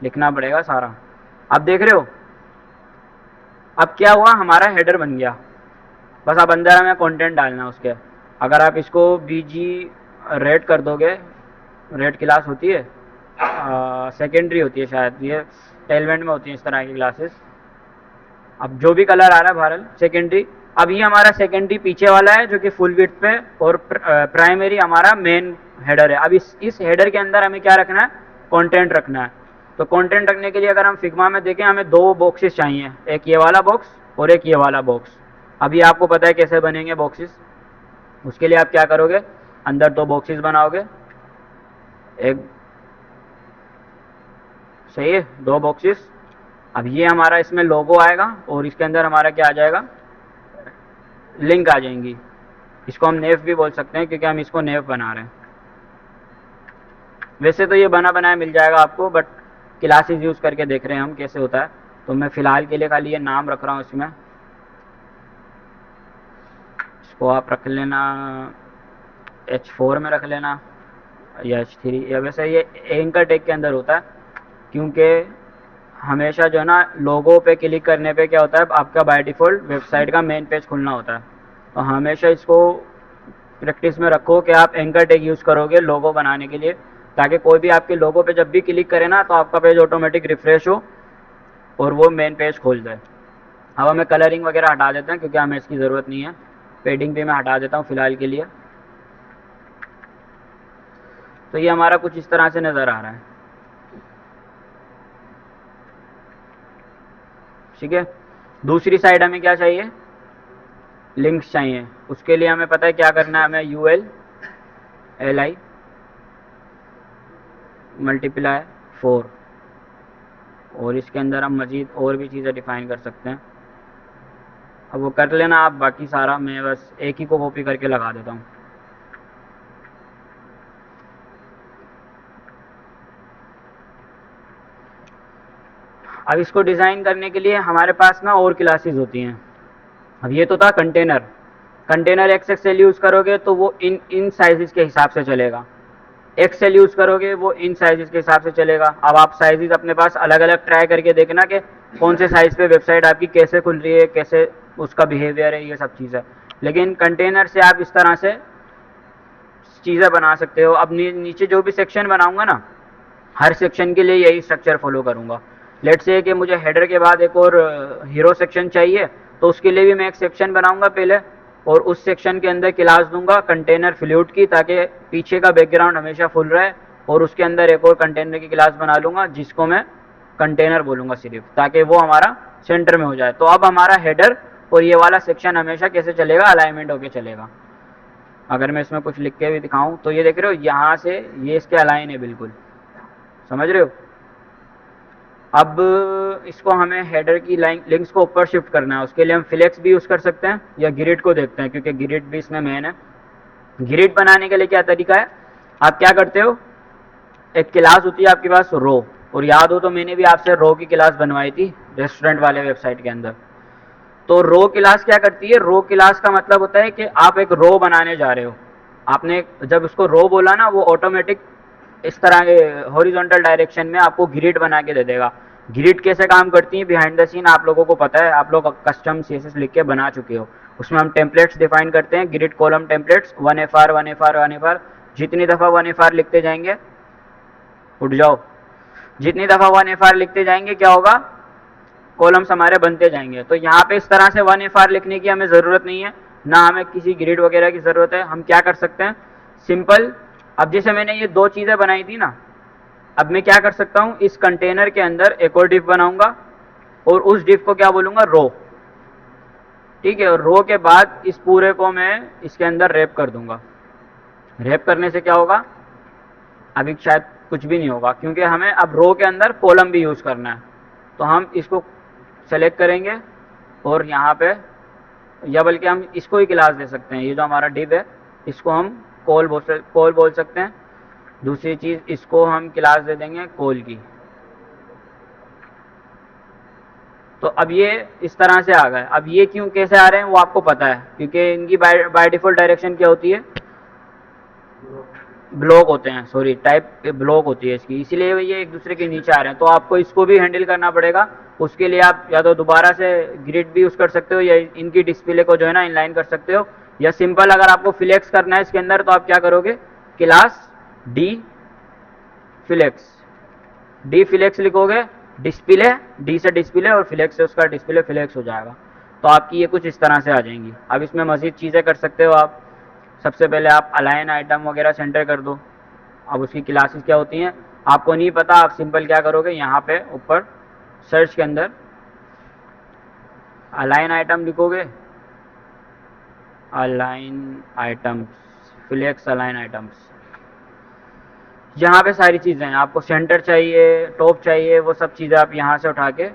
S1: लिखना पड़ेगा सारा। अब देख रहे हो, अब क्या हुआ, हमारा हेडर बन गया। बस अब अंदर हमें कंटेंट डालना उसके। अगर आप इसको बीजी रेड कर दोगे, रेड क्लास होती है, सेकेंडरी होती है शायद, ये टेलमेंट में होती है इस तरह की क्लासेस। अब जो भी कलर आ रहा है भारल, सेकेंडरी। अब ये हमारा सेकेंडरी पीछे वाला है जो कि फुल विड्थ पे, और प्राइमरी हमारा मेन हेडर है। अब इस हेडर के अंदर हमें क्या रखना है, कंटेंट रखना है। तो कंटेंट रखने के लिए अगर हम फिग्मा में देखें, हमें दो बॉक्सेस चाहिए, एक ये वाला बॉक्स और एक ये वाला बॉक्स। अभी आपको पता है कैसे बनेंगे बॉक्सेस। उसके लिए आप क्या करोगे, अंदर दो बॉक्सेस बनाओगे, एक, सही है, दो बॉक्सेस। अब ये हमारा इसमें लोगो आएगा और इसके अंदर हमारा क्या आ जाएगा, लिंक आ जाएंगी। इसको हम नेव भी बोल सकते हैं क्योंकि हम इसको नेव बना रहे हैं। वैसे तो ये बना बनाया मिल जाएगा आपको, बट क्लासेस यूज़ करके देख रहे हैं हम कैसे होता है। तो मैं फ़िलहाल के लिए खाली ये नाम रख रहा हूँ इसमें। इसको आप रख लेना H4 में रख लेना या H3, या वैसे ये एंकर टेक के अंदर होता है, क्योंकि हमेशा जो है ना लोगो पे क्लिक करने पे क्या होता है, आपका बाय डिफ़ॉल्ट वेबसाइट का मेन पेज खुलना होता है। तो हमेशा इसको प्रैक्टिस में रखो कि आप एंकर टैग यूज़ करोगे लोगो बनाने के लिए, ताकि कोई भी आपके लोगो पे जब भी क्लिक करे ना, तो आपका पेज ऑटोमेटिक रिफ्रेश हो और वो मेन पेज खोल जाए। अब हमें कलरिंग वगैरह हटा देते हैं क्योंकि हमें इसकी ज़रूरत नहीं है। पेडिंग भी मैं हटा देता हूँ फ़िलहाल के लिए। तो ये हमारा कुछ इस तरह से नज़र आ रहा है, ठीक है। दूसरी साइड हमें क्या चाहिए, लिंक्स चाहिए। उसके लिए हमें पता है क्या करना है, हमें ULLI मल्टीप्लाई 4, और इसके अंदर हम मज़ीद और भी चीज़ें डिफ़ाइन कर सकते हैं। अब वो कर लेना आप, बाकी सारा मैं बस एक ही को कॉपी करके लगा देता हूँ। अब इसको डिज़ाइन करने के लिए हमारे पास ना और क्लासेस होती हैं। अब ये तो था कंटेनर। कंटेनर XXL यूज़ करोगे तो वो इन साइज़ के हिसाब से चलेगा। एक्सेल यूज़ करोगे वो इन साइज़ के हिसाब से चलेगा। अब आप साइज़ अपने पास अलग अलग ट्राई करके देखना कि कौन से साइज़ पे वेबसाइट आपकी कैसे खुल रही है, कैसे उसका बिहेवियर है, ये सब चीज़ें। लेकिन कंटेनर से आप इस तरह से चीज़ें बना सकते हो। अब नीचे जो भी सेक्शन बनाऊंगा ना, हर सेक्शन के लिए यही स्ट्रक्चर फॉलो करूंगा। लेट्स से कि मुझे हेडर के बाद एक और हीरो सेक्शन चाहिए, तो उसके लिए भी मैं एक सेक्शन बनाऊंगा पहले, और उस सेक्शन के अंदर क्लास दूंगा कंटेनर फ्लूइड की, ताकि पीछे का बैकग्राउंड हमेशा फुल रहे, और उसके अंदर एक और कंटेनर की क्लास बना लूँगा जिसको मैं कंटेनर बोलूँगा सिर्फ, ताकि वो हमारा सेंटर में हो जाए। तो अब हमारा हेडर और ये वाला सेक्शन हमेशा कैसे चलेगा, अलाइनमेंट होके चलेगा। अगर मैं इसमें कुछ लिख के भी दिखाऊँ तो ये देख रहे हो, यहाँ से ये इसके अलाइन है बिल्कुल, समझ रहे हो। अब इसको हमें हेडर की लिंक्स को ऊपर शिफ्ट करना है। उसके लिए हम फ्लेक्स भी यूज़ कर सकते हैं या ग्रिड को देखते हैं, क्योंकि ग्रिड भी इसमें मेन है। ग्रिड बनाने के लिए क्या तरीका है, आप क्या करते हो, एक क्लास होती है आपके पास रो, और याद हो तो मैंने भी आपसे रो की क्लास बनवाई थी रेस्टोरेंट वाले वेबसाइट के अंदर। तो रो क्लास क्या करती है, रो क्लास का मतलब होता है कि आप एक रो बनाने जा रहे हो। आपने जब उसको रो बोला ना, वो ऑटोमेटिक इस तरह के हॉरिजॉन्टल डायरेक्शन में आपको ग्रिड बना के दे देगा। ग्रिड कैसे काम करती है बिहाइंड द सीन आप लोगों को पता है, आप लोग कस्टम CSS लिख के बना चुके हो। उसमें हम टेम्पलेट्स डिफाइन करते हैं, grid column templates, 1FR 1FR 1FR। जितनी दफ़ा 1FR लिखते जाएंगे, उठ जाओ, जितनी दफ़ा 1FR लिखते जाएंगे क्या होगा, कॉलम्स हमारे बनते जाएंगे। तो यहाँ पे इस तरह से 1FR लिखने की हमें ज़रूरत नहीं है, ना हमें किसी ग्रिड वगैरह की ज़रूरत है। हम क्या कर सकते हैं, सिंपल, अब जैसे मैंने ये दो चीज़ें बनाई थी ना, अब मैं क्या कर सकता हूँ, इस कंटेनर के अंदर एक और डिव बनाऊंगा और उस डिव को क्या बोलूँगा, रो। ठीक है, और रो के बाद इस पूरे को मैं इसके अंदर रैप कर दूंगा। रैप करने से क्या होगा, अभी शायद कुछ भी नहीं होगा, क्योंकि हमें अब रो के अंदर कॉलम भी यूज़ करना है। तो हम इसको सेलेक्ट करेंगे और यहाँ पे, या बल्कि हम इसको ही क्लास दे सकते हैं, ये जो हमारा डिव है इसको हम कॉल बोल सकते हैं। दूसरी चीज़, इसको हम क्लास दे देंगे कॉल की। तो अब ये इस तरह से आ गए। अब ये क्यों कैसे आ रहे हैं वो आपको पता है, क्योंकि इनकी बाय डिफ़ॉल्ट डायरेक्शन क्या होती है, ब्लॉक होते हैं, सॉरी टाइप ब्लॉक होती है इसकी, इसीलिए ये एक दूसरे के नीचे आ रहे हैं। तो आपको इसको भी हैंडल करना पड़ेगा। उसके लिए आप या तो दोबारा से ग्रिड भी यूज़ कर सकते हो, या इनकी डिस्प्ले को जो है ना इनलाइन कर सकते हो, या सिंपल अगर आपको फ्लेक्स करना है इसके अंदर तो आप क्या करोगे, class D flex, D flex लिखोगे, डिस्प्ले, डी से डिस्प्ले और फ्लेक्स से उसका डिस्प्ले फ्लेक्स हो जाएगा। तो आपकी ये कुछ इस तरह से आ जाएंगी। अब इसमें मज़ीद चीज़ें कर सकते हो आप। सबसे पहले आप अलाइन आइटम वगैरह सेंटर कर दो। अब उसकी क्लासेस क्या होती हैं आपको नहीं पता, आप सिंपल क्या करोगे, यहाँ पे ऊपर सर्च के अंदर अलाइन आइटम लिखोगे, align items, flex align items, यहाँ पे सारी चीज़ें हैं। आपको सेंटर चाहिए, टॉप चाहिए, वो सब चीज़ें आप यहाँ से उठा के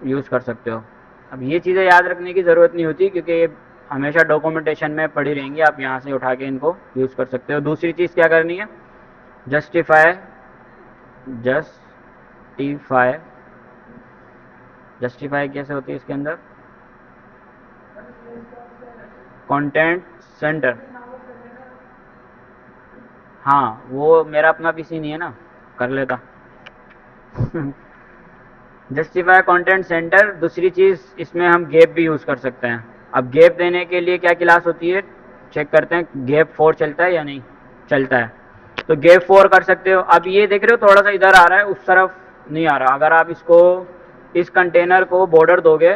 S1: यूज़ कर सकते हो। अब ये चीज़ें याद रखने की ज़रूरत नहीं होती, क्योंकि ये हमेशा डॉक्यूमेंटेशन में पड़ी रहेंगी, आप यहाँ से उठा के इनको यूज़ कर सकते हो। दूसरी चीज़ क्या करनी है, जस्टिफाई, जस्टिफाई, जस्टिफाई कैसे होती है इसके अंदर, कंटेंट सेंटर। हाँ, वो मेरा अपना पीसी नहीं है ना, कर लेता। Justify content centre. दूसरी चीज़, इसमें हम गैप भी यूज़ कर सकते हैं। अब गैप देने के लिए क्या क्लास होती है, चेक करते हैं गैप 4 चलता है या नहीं चलता है। तो गैप 4 कर सकते हो। अब ये देख रहे हो थोड़ा सा इधर आ रहा है, उस तरफ नहीं आ रहा। अगर आप इसको, इस कंटेनर को बॉर्डर दोगे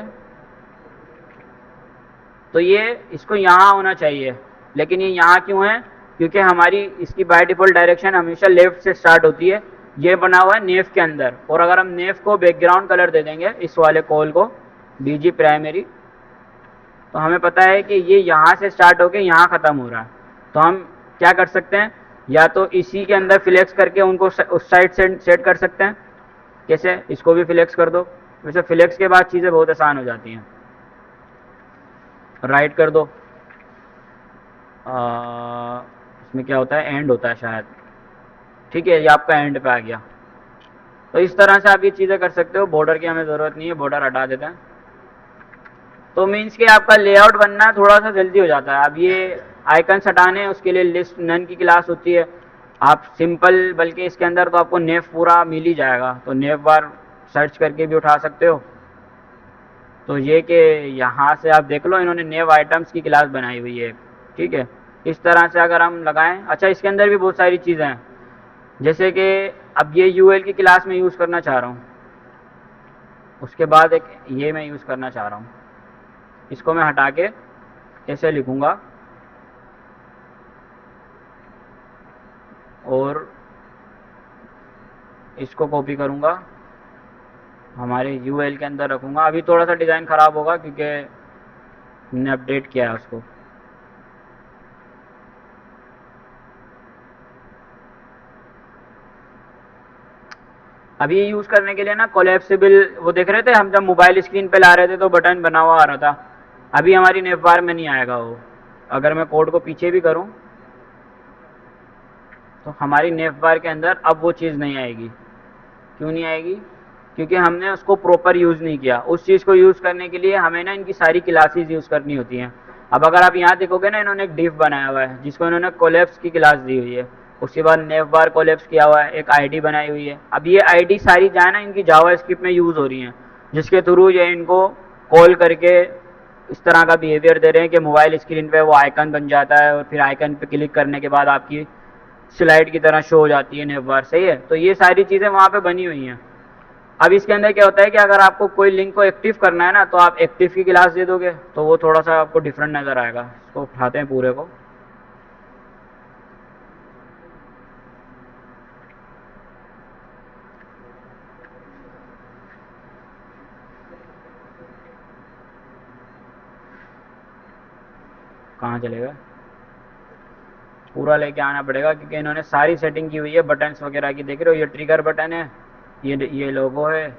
S1: तो ये इसको यहाँ होना चाहिए, लेकिन ये यहाँ क्यों है, क्योंकि हमारी इसकी बाय डिफ़ॉल्ट डायरेक्शन हमेशा लेफ्ट से स्टार्ट होती है। ये बना हुआ है नेव के अंदर, और अगर हम नेव को बैकग्राउंड कलर दे देंगे, इस वाले कॉल को बीजी प्राइमरी, तो हमें पता है कि ये यहाँ से स्टार्ट होकर यहाँ ख़त्म हो रहा है। तो हम क्या कर सकते हैं, या तो इसी के अंदर फ्लेक्स करके उनको उस साइड से सेट कर सकते हैं। कैसे, इसको भी फ्लेक्स कर दो। वैसे फ्लेक्स के बाद चीज़ें बहुत आसान हो जाती हैं। राइट कर दो, इसमें क्या होता है, एंड होता है शायद। ठीक है, ये आपका एंड पे आ गया। तो इस तरह से आप ये चीज़ें कर सकते हो। बॉर्डर की हमें ज़रूरत नहीं है, बॉर्डर हटा देते हैं। तो मीन्स कि आपका लेआउट बनना थोड़ा सा जल्दी हो जाता है। अब ये आइकन्स हटाने, उसके लिए लिस्ट नन की क्लास होती है। आप सिंपल, बल्कि इसके अंदर तो आपको नेव पूरा मिल ही जाएगा, तो नेव बार सर्च करके भी उठा सकते हो। तो ये कि यहाँ से आप देख लो, इन्होंने नेव आइटम्स की क्लास बनाई हुई है। ठीक है, इस तरह से अगर हम लगाएं। अच्छा, इसके अंदर भी बहुत सारी चीज़ें हैं, जैसे कि अब ये यूएल की क्लास में यूज़ करना चाह रहा हूँ, उसके बाद एक ये मैं यूज़ करना चाह रहा हूँ। इसको मैं हटा के ऐसे लिखूँगा और इसको कॉपी करूँगा, हमारे यूएल के अंदर रखूँगा। अभी थोड़ा सा डिज़ाइन ख़राब होगा क्योंकि मैंने अपडेट किया है उसको। अभी ये यूज़ करने के लिए ना कोलैप्सिबल, वो देख रहे थे हम जब मोबाइल स्क्रीन पे ला रहे थे तो बटन बना हुआ आ रहा था। अभी हमारी नेव बार में नहीं आएगा वो। अगर मैं कोड को पीछे भी करूं तो हमारी नेव बार के अंदर अब वो चीज़ नहीं आएगी। क्यों नहीं आएगी, क्योंकि हमने उसको प्रॉपर यूज़ नहीं किया। उस चीज़ को यूज़ करने के लिए हमें ना इनकी सारी क्लासेस यूज़ करनी होती हैं। अब अगर आप यहाँ देखोगे ना, इन्होंने एक डिव बनाया हुआ है जिसको इन्होंने कोलैप्स की क्लास दी हुई है। उसके बाद नेव बार कोलैप्स किया हुआ है, एक आईडी बनाई हुई है। अब ये आईडी सारी जाए ना इनकी जावा स्क्रिप्ट में यूज़ हो रही हैं, जिसके थ्रू ये इनको कॉल करके इस तरह का बिहेवियर दे रहे हैं कि मोबाइल स्क्रीन पे वो आइकन बन जाता है और फिर आइकन पे क्लिक करने के बाद आपकी स्लाइड की तरह शो हो जाती है नेव बार, सही है। तो ये सारी चीज़ें वहाँ पे बनी हुई हैं। अब इसके अंदर क्या होता है कि अगर आपको कोई लिंक को एक्टिव करना है ना, तो आप एक्टिव की क्लास दे दोगे तो वो थोड़ा सा आपको डिफरेंट नज़र आएगा। इसको उठाते हैं पूरे को। कहाँ चलेगा, पूरा लेके आना पड़ेगा क्योंकि इन्होंने सारी सेटिंग की हुई है बटन्स वगैरह की। देख रहे हो, ये ट्रिगर बटन है, ये लोगो है।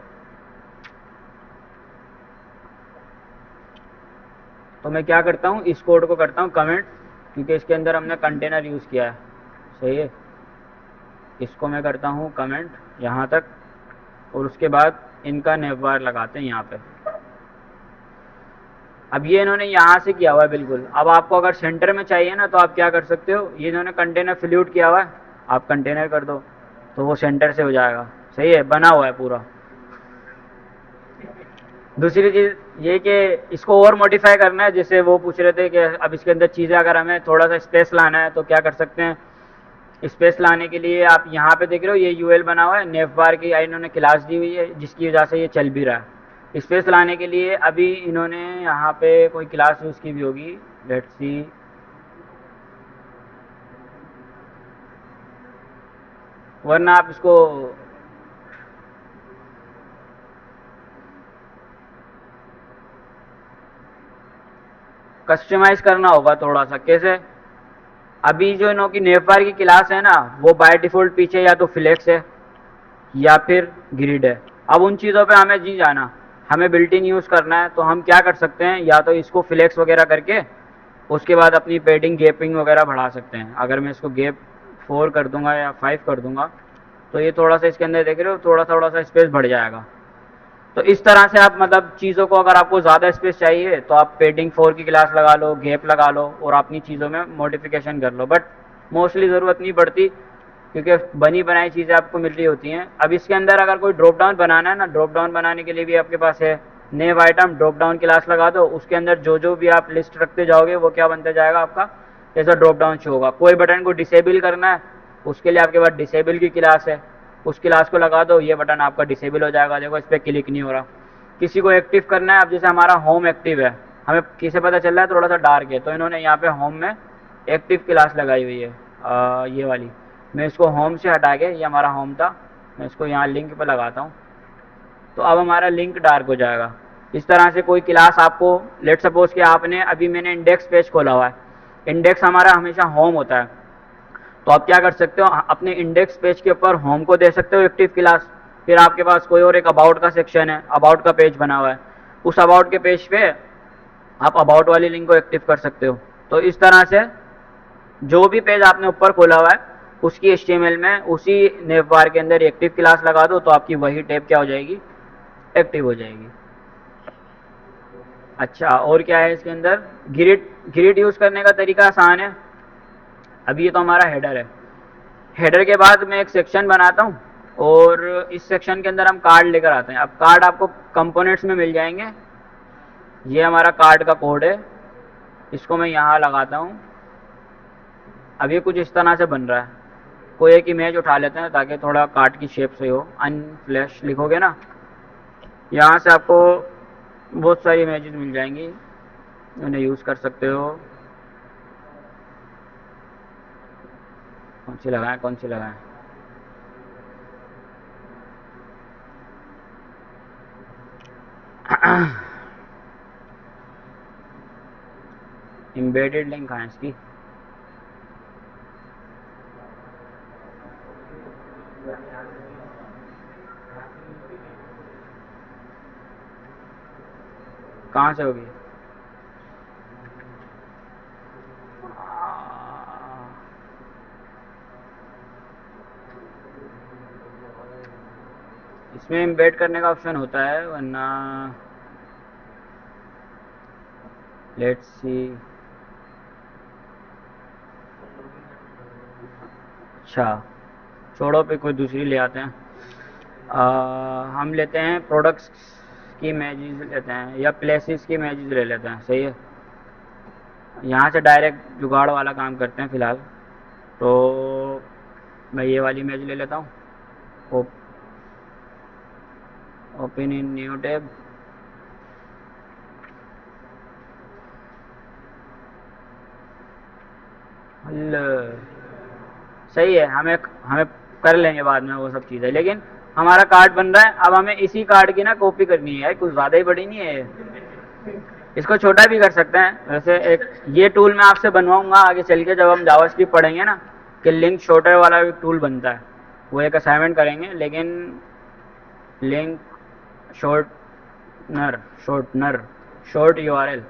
S1: तो मैं क्या करता हूँ, इस कोड को करता हूँ कमेंट, क्योंकि इसके अंदर हमने कंटेनर यूज़ किया है, सही है। इसको मैं करता हूँ कमेंट यहाँ तक, और उसके बाद इनका नेवबार लगाते हैं यहाँ पे। अब ये इन्होंने यहाँ से किया हुआ है बिल्कुल। अब आपको अगर सेंटर में चाहिए ना, तो आप क्या कर सकते हो, ये इन्होंने कंटेनर फ्लूट किया हुआ है, आप कंटेनर कर दो तो वो सेंटर से हो जाएगा, सही है, बना हुआ है पूरा। दूसरी चीज़ ये कि इसको और मॉडिफाई करना है, जैसे वो पूछ रहे थे कि अब इसके अंदर चीज़ें अगर हमें थोड़ा सा स्पेस लाना है तो क्या कर सकते हैं। स्पेस लाने के लिए आप यहाँ पे देख रहे हो, ये यूएल बना हुआ है, नेव बार की इन्होंने क्लास दी हुई है जिसकी वजह से ये चल भी रहा है। स्पेस लाने के लिए अभी इन्होंने यहाँ पे कोई क्लास यूज़ की भी होगी, लेट्स सी। वरना आप इसको कस्टमाइज करना होगा थोड़ा सा। कैसे, अभी जो इन्हों की नेव बार की क्लास है ना, वो बाय डिफ़ॉल्ट पीछे या तो फ्लेक्स है या फिर ग्रिड है। अब उन चीज़ों पे हमें जी जाना, हमें बिल्ट इन यूज़ करना है तो हम क्या कर सकते हैं, या तो इसको फ्लेक्स वगैरह करके उसके बाद अपनी पेडिंग गैपिंग वगैरह बढ़ा सकते हैं। अगर मैं इसको गैप 4 कर दूंगा या 5 कर दूंगा तो ये थोड़ा सा इसके अंदर देख रहे हो थोड़ा सा स्पेस बढ़ जाएगा। तो इस तरह से आप मतलब चीज़ों को, अगर आपको ज़्यादा स्पेस चाहिए तो आप पेडिंग 4 की क्लास लगा लो, गैप लगा लो और अपनी चीज़ों में मॉडिफिकेशन कर लो। बट मोस्टली ज़रूरत नहीं पड़ती क्योंकि बनी बनाई चीज़ें आपको मिल रही होती हैं। अब इसके अंदर अगर कोई ड्रॉप डाउन बनाना है ना, ड्रॉप डाउन बनाने के लिए भी आपके पास है नेव आइटम ड्रॉप डाउन क्लास लगा दो। उसके अंदर जो जो भी आप लिस्ट रखते जाओगे वो क्या बनते जाएगा आपका, जैसा ड्रॉप डाउन शो होगा। कोई बटन को डिसेबल करना है, उसके लिए आपके पास डिसेबल की क्लास है, उस क्लास को लगा दो, ये बटन आपका डिसेबल हो जाएगा। देखो इस पर क्लिक नहीं हो रहा। किसी को एक्टिव करना है, अब जैसे हमारा होम एक्टिव है, हमें किसे पता चल रहा है थोड़ा सा डार्क है, तो इन्होंने यहाँ पे होम में एक्टिव क्लास लगाई हुई है, ये वाली। मैं इसको होम से हटा के, ये हमारा होम था, मैं इसको यहाँ लिंक पे लगाता हूँ तो अब हमारा लिंक डार्क हो जाएगा। इस तरह से कोई क्लास आपको, लेट सपोज कि आपने, अभी मैंने इंडेक्स पेज खोला हुआ है, इंडेक्स हमारा हमेशा होम होता है, तो आप क्या कर सकते हो, अपने इंडेक्स पेज के ऊपर होम को दे सकते हो एक्टिव क्लास। फिर आपके पास कोई और एक अबाउट का सेक्शन है, अबाउट का पेज बना हुआ है, उस अबाउट के पेज पे आप अबाउट वाली लिंक को एक्टिव कर सकते हो। तो इस तरह से जो भी पेज आपने ऊपर खोला हुआ है उसकी HTML में उसी नेव बार के अंदर एक्टिव क्लास लगा दो तो आपकी वही टैब क्या हो जाएगी, एक्टिव हो जाएगी। अच्छा, और क्या है इसके अंदर, ग्रिड। ग्रिड यूज़ करने का तरीका आसान है। अभी ये तो हमारा हेडर है, हेडर के बाद मैं एक सेक्शन बनाता हूँ और इस सेक्शन के अंदर हम कार्ड लेकर आते हैं। अब कार्ड आपको कंपोनेंट्स में मिल जाएंगे, ये हमारा कार्ड का कोड है, इसको मैं यहाँ लगाता हूँ। अब ये कुछ इस तरह से बन रहा है। कोई एक इमेज उठा लेते हैं ताकि थोड़ा कार्ड की शेप से हो। अनफ्लैश लिखोगे ना, यहाँ से आपको बहुत सारी इमेजेस मिल जाएंगी, उन्हें यूज़ कर सकते हो। कौन सी लगाएं, कौन सी लगाएं, एम्बेडेड लिंक है इसकी। कहाँ से होगी, इसमें एम्बेड करने का ऑप्शन होता है, वरना लेट्स सी। अच्छा, छोड़ो पे कोई दूसरी ले आते हैं। हम लेते हैं प्रोडक्ट्स की इमेजेस लेते हैं या प्लेसेस की इमेजेस ले लेते हैं, सही है। यहाँ से डायरेक्ट जुगाड़ वाला काम करते हैं फ़िलहाल। तो मैं ये वाली इमेज ले लेता हूँ, ओपन इन न्यू टैब। सही है, हमें हमें कर लेंगे बाद में वो सब चीज़ें, लेकिन हमारा कार्ड बन रहा है। अब हमें इसी कार्ड की ना कॉपी करनी है, कुछ ज़्यादा ही बड़ी नहीं है ये। इसको छोटा भी कर सकते हैं वैसे। एक ये टूल मैं आपसे बनवाऊंगा आगे चल के, जब हम जावास्क्रिप्ट पढ़ेंगे ना, कि लिंक शॉर्टर वाला भी टूल बनता है, वो एक असाइनमेंट करेंगे। लेकिन लिंक शॉर्टनर शॉर्ट यूआरएल,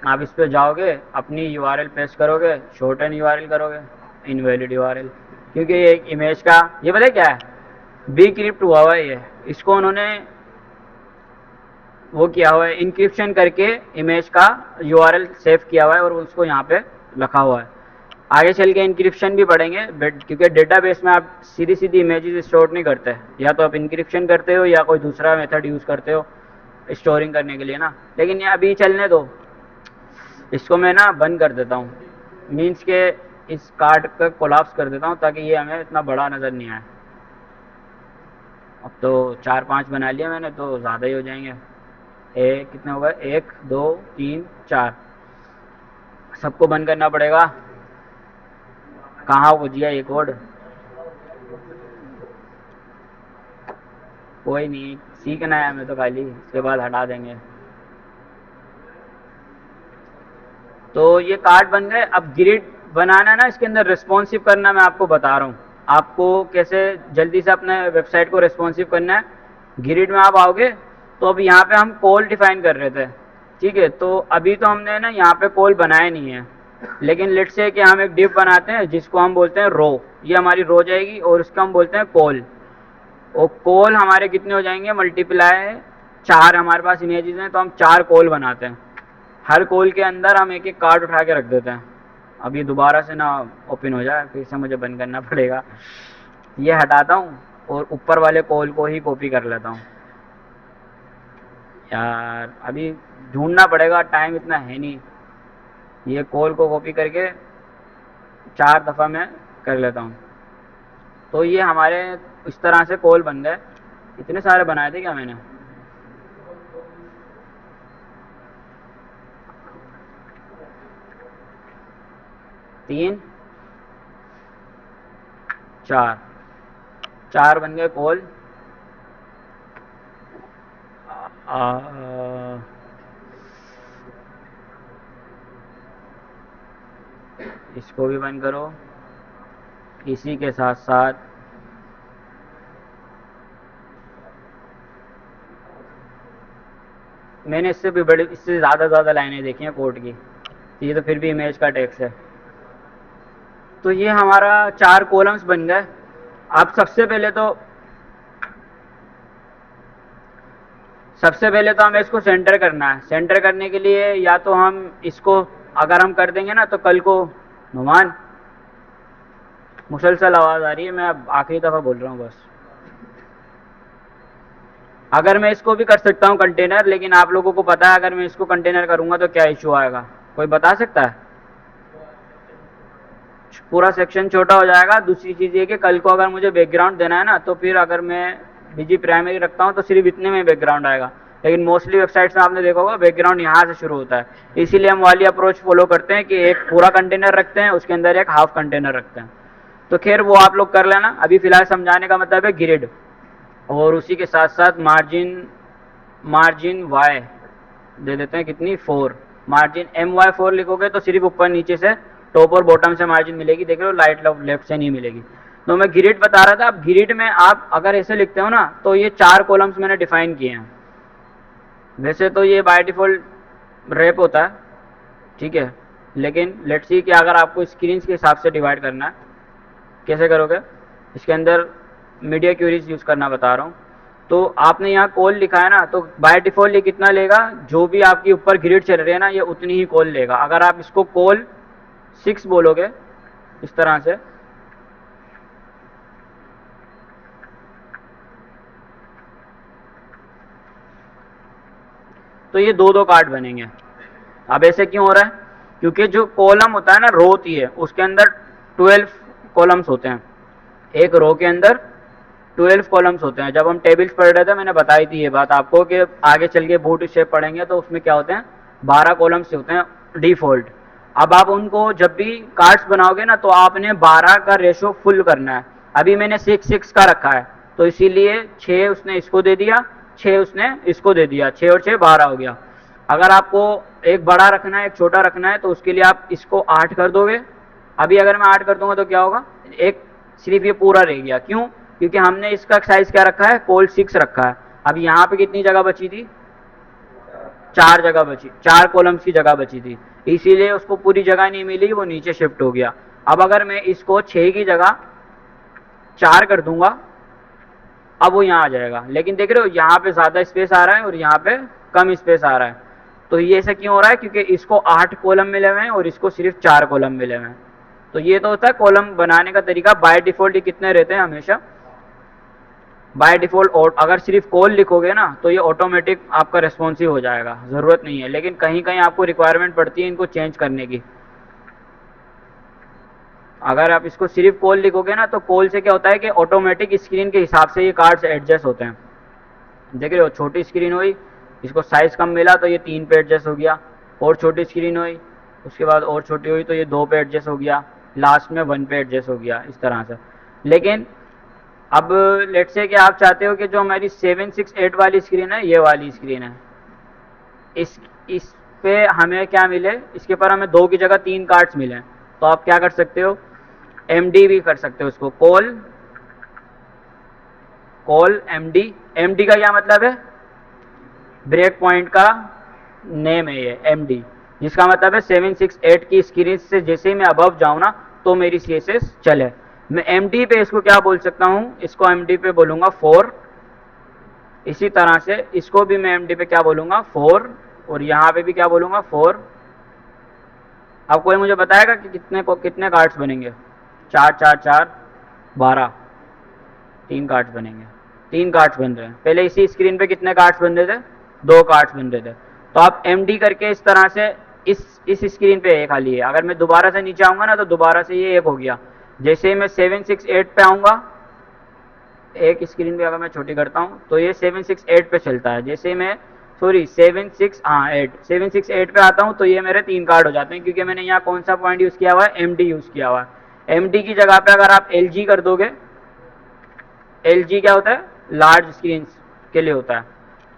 S1: आप इस पे जाओगे, अपनी यूआरएल पेस्ट करोगे, शॉर्टन यूआरएल करोगे, इनवैलिड यूआरएल। क्योंकि ये एक इमेज का, ये पता है क्या है, बी क्रिप्ट हुआ हुआ है ये, इसको उन्होंने वो किया हुआ है, इंक्रिप्शन करके इमेज का यूआरएल सेव किया हुआ है और उसको यहाँ पे रखा हुआ है। आगे चल के इंक्रिप्शन भी पढ़ेंगे, क्योंकि डेटाबेस में आप सीधी सीधी इमेजेस स्टोर नहीं करते, या तो आप इंक्रिप्शन करते हो या कोई दूसरा मेथड यूज़ करते हो स्टोरिंग करने के लिए ना। लेकिन ये अभी चलने दो, इसको मैं ना बंद कर देता हूँ, मीन्स के इस कार्ड का कोलाप्स कर देता हूँ, ताकि ये हमें इतना बड़ा नज़र नहीं आए। अब तो 4-5 बना लिया मैंने, तो ज़्यादा ही हो जाएंगे। एक कितने हो गए, 1 2 3 4, सबको बंद करना पड़ेगा। कहाँ हो गया ये कोड, कोई नहीं, सीखना है हमें तो खाली, इसके बाद हटा देंगे। तो ये कार्ड बन गए। अब ग्रिड बनाना ना, इसके अंदर रिस्पॉन्सिव करना मैं आपको बता रहा हूँ, आपको कैसे जल्दी से अपने वेबसाइट को रिस्पॉन्सिव करना है। ग्रिड में आप आओगे तो अब यहाँ पे हम कॉल डिफाइन कर रहे थे, ठीक है। तो अभी तो हमने ना यहाँ पे कॉल बनाए नहीं है, लेकिन लेट से कि हम एक डिव बनाते हैं जिसको हम बोलते हैं रो, ये हमारी रो जाएगी, और इसका हम बोलते हैं कॉल। और कॉल हमारे कितने हो जाएंगे, मल्टीप्लाई 4 हमारे पास इमेजेस हैं, तो हम 4 कॉल बनाते हैं। हर कॉल के अंदर हम एक एक कार्ड उठा के रख देते हैं। अब ये दोबारा से ना ओपन हो जाए, फिर से मुझे बंद करना पड़ेगा। ये हटाता हूँ और ऊपर वाले कॉल को ही कॉपी कर लेता हूँ। यार अभी ढूंढना पड़ेगा, टाइम इतना है नहीं। ये कॉल को कॉपी करके 4 दफ़ा मैं कर लेता हूँ। तो ये हमारे इस तरह से कॉल बन गए। इतने सारे बनाए थे क्या मैंने, 3 4 बन गए कॉल। इसको भी बंद करो। इसी के साथ साथ मैंने इससे भी बड़ी, इससे ज़्यादा लाइनें देखी हैं कोड की, ये तो फिर भी इमेज का टेक्स्ट है। तो ये हमारा 4 कॉलम्स बन गए। अब सबसे पहले तो हमें इसको सेंटर करना है। सेंटर करने के लिए या तो हम इसको अगर हम कर देंगे ना, तो कल को नुमान मुसलसल आवाज़ आ रही है, मैं अब आखिरी दफ़ा बोल रहा हूँ बस। अगर मैं इसको भी कर सकता हूँ कंटेनर, लेकिन आप लोगों को पता है अगर मैं इसको कंटेनर करूँगा तो क्या इशू आएगा, कोई बता सकता है? पूरा सेक्शन छोटा हो जाएगा। दूसरी चीज़ ये कि कल को अगर मुझे बैकग्राउंड देना है ना, तो फिर अगर मैं बीजी प्राइमरी रखता हूँ तो सिर्फ इतने में बैकग्राउंड आएगा, लेकिन मोस्टली वेबसाइट्स में आपने देखा होगा बैकग्राउंड यहाँ से शुरू होता है। इसीलिए हम वाली अप्रोच फॉलो करते हैं कि एक पूरा कंटेनर रखते हैं, उसके अंदर एक हाफ कंटेनर रखते हैं। तो खैर वो आप लोग कर लेना, अभी फिलहाल समझाने का मतलब है ग्रिड। और उसी के साथ साथ मार्जिन वाई दे देते हैं, कितनी 4। मार्जिन MY4 लिखोगे तो सिर्फ ऊपर नीचे से टॉप और बॉटम से मार्जिन मिलेगी, देख लो लाइट लेफ्ट से नहीं मिलेगी। तो मैं ग्रिड बता रहा था। अब ग्रिड में आप अगर ऐसे लिखते हो ना, तो ये 4 कॉलम्स मैंने डिफाइन किए हैं। वैसे तो ये बाय डिफॉल्ट रैप होता है, ठीक है, लेकिन लेट्स सी कि अगर आपको स्क्रीन के हिसाब से डिवाइड करना है, कैसे करोगे? इसके अंदर मीडिया क्वेरीज यूज़ करना बता रहा हूँ। तो आपने यहाँ कॉल लिखा है ना, तो बाय डिफ़ॉल्ट ये कितना लेगा, जो भी आपकी ऊपर ग्रिड चल रही है ना, ये उतनी ही कॉल लेगा। अगर आप इसको कॉल 6 बोलोगे इस तरह से, तो ये दो दो कार्ड बनेंगे। अब ऐसे क्यों हो रहा है? क्योंकि जो कॉलम होता है ना, रो होती है, उसके अंदर 12 कॉलम्स होते हैं। एक रो के अंदर 12 कॉलम्स होते हैं। जब हम टेबल्स पढ़ रहे थे मैंने बताई थी ये बात आपको कि आगे चल के बूट स्टेप पढ़ेंगे तो उसमें क्या होते हैं, 12 कॉलम्स होते हैं डिफॉल्ट। अब आप उनको जब भी कार्ड्स बनाओगे ना तो आपने 12 का रेशो फुल करना है। अभी मैंने 6 का रखा है तो इसीलिए 6 उसने इसको दे दिया, 6 उसने इसको दे दिया, 6 और 6 12 हो गया। अगर आपको एक बड़ा रखना है एक छोटा रखना है तो उसके लिए आप इसको 8 कर दोगे। अभी अगर मैं 8 कर दूंगा तो क्या होगा, एक सिर्फ ये पूरा रह गया। क्यों? क्योंकि हमने इसका साइज क्या रखा है, कोल 6 रखा है। अब यहाँ पे कितनी जगह बची थी, 4 जगह बची, 4 कॉलम्स की जगह बची थी, इसीलिए उसको पूरी जगह नहीं मिली, वो नीचे शिफ्ट हो गया। अब अगर मैं इसको 6 की जगह 4 कर दूंगा अब वो यहाँ आ जाएगा। लेकिन देख रहे हो यहाँ पे ज्यादा स्पेस आ रहा है और यहाँ पे कम स्पेस आ रहा है। तो ये ऐसा क्यों हो रहा है? क्योंकि इसको 8 कॉलम मिले हुए हैं और इसको सिर्फ 4 कॉलम मिले हुए हैं। तो ये तो होता है कॉलम बनाने का तरीका। बाय डिफॉल्ट ये कितने रहते हैं हमेशा, बाय डिफॉल्ट। और अगर सिर्फ कॉल लिखोगे ना तो ये ऑटोमेटिक आपका रेस्पॉन्सिव हो जाएगा, जरूरत नहीं है। लेकिन कहीं कहीं आपको रिक्वायरमेंट पड़ती है इनको चेंज करने की। अगर आप इसको सिर्फ कॉल लिखोगे ना तो कॉल से क्या होता है कि ऑटोमेटिक स्क्रीन के हिसाब से ये कार्ड्स एडजस्ट होते हैं। देख रहे हो, छोटी स्क्रीन हुई, इसको साइज कम मिला तो ये 3 पे एडजस्ट हो गया। और छोटी स्क्रीन हुई, उसके बाद और छोटी हुई तो ये 2 पे एडजस्ट हो गया, लास्ट में 1 पे एडजस्ट हो गया, इस तरह से। लेकिन अब लेट से कि आप चाहते हो कि जो हमारी 768 वाली स्क्रीन है, ये वाली स्क्रीन है, इस पे हमें क्या मिले, इसके पर हमें 2 की जगह 3 कार्ड्स मिले। तो आप क्या कर सकते हो, एमडी भी कर सकते हो उसको, कॉल एमडी। एमडी का क्या मतलब है, ब्रेक पॉइंट का नेम है ये एमडी, जिसका मतलब है 768 की स्क्रीन से जैसे ही मैं अबव जाऊं ना तो मेरी सीएसएस चले। मैं एमडी पे इसको क्या बोल सकता हूं, इसको एमडी पे बोलूंगा 4। इसी तरह से इसको भी मैं एमडी पे क्या बोलूंगा 4, और यहां पे भी क्या बोलूंगा 4। अब कोई मुझे बताएगा कि कितने कार्ड्स बनेंगे, 4 4 4 12, 3 कार्ड्स बनेंगे। 3 कार्ड्स बन रहे हैं। पहले इसी स्क्रीन पे कितने कार्ड्स बन रहे थे, 2 कार्ड्स बन रहे थे। तो आप एमडी करके इस तरह से इस स्क्रीन पे एक खाली है। अगर मैं दोबारा से नीचे आऊंगा ना तो दोबारा से ये एक हो गया। जैसे ही मैं 768 पे आऊंगा, एक स्क्रीन पे अगर मैं छोटी करता हूं तो ये 768 पे चलता है। जैसे ही मैं 768 पे आता हूँ तो ये मेरे 3 कार्ड हो जाते हैं, क्योंकि मैंने यहाँ कौन सा पॉइंट यूज किया हुआ है, एमडी यूज किया हुआ है। एमडी की जगह पे अगर आप एलजी कर दोगे, एलजी क्या होता है, लार्ज स्क्रीन के लिए होता है।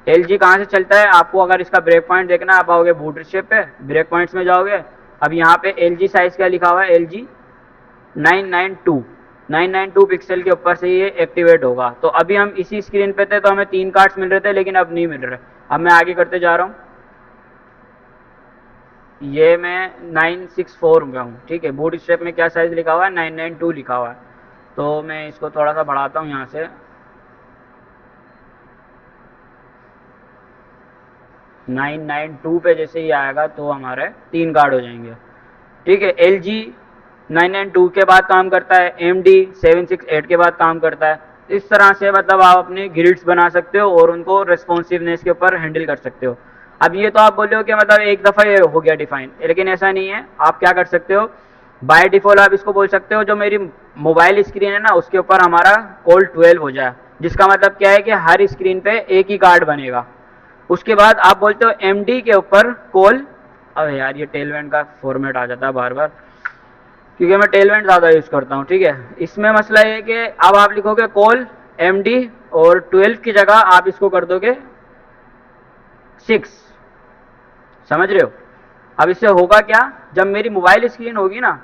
S1: एलजी कहाँ से चलता है, आपको अगर इसका ब्रेक पॉइंट देखना है आप आओगे बूट शेप पे, ब्रेक पॉइंट्स में जाओगे। अब यहाँ पे एलजी साइज क्या लिखा हुआ है, एलजी 992 पिक्सल के ऊपर से ये एक्टिवेट होगा। तो अभी हम इसी स्क्रीन पे थे तो हमें 3 कार्ड्स मिल रहे थे, लेकिन अब नहीं मिल रहे। अब मैं आगे करते जा रहा हूँ, ये मैं 964 में हूँ, ठीक है। बूट स्ट्रैप में क्या साइज लिखा हुआ है, 992 लिखा हुआ है। तो मैं इसको थोड़ा सा बढ़ाता हूँ यहाँ से, 992 पे जैसे ही आएगा तो हमारे 3 कार्ड हो जाएंगे, ठीक है। एलजी 992 के बाद काम करता है, एमडी 768 के बाद काम करता है। इस तरह से मतलब आप अपने ग्रिड्स बना सकते हो और उनको रेस्पॉन्सिवनेस के ऊपर हैंडल कर सकते हो। अब ये तो आप बोल रहे हो कि मतलब एक दफ़ा ये हो गया डिफाइन, लेकिन ऐसा नहीं है। आप क्या कर सकते हो, बाय डिफॉल्ट आप इसको बोल सकते हो जो मेरी मोबाइल स्क्रीन है ना उसके ऊपर हमारा कोल 12 हो जाए, जिसका मतलब क्या है कि हर स्क्रीन पे एक ही कार्ड बनेगा। उसके बाद आप बोलते हो एमडी के ऊपर कोल, अब यार ये टेलवेंट का फॉर्मेट आ जाता है बार बार, क्योंकि मैं टेलवेंट ज़्यादा यूज़ करता हूँ, ठीक है। इसमें मसला ये है कि अब आप लिखोगे कोल एमडी और 12 की जगह आप इसको कर दोगे 6, समझ रहे हो। अब इससे होगा क्या, जब मेरी मोबाइल स्क्रीन होगी ना,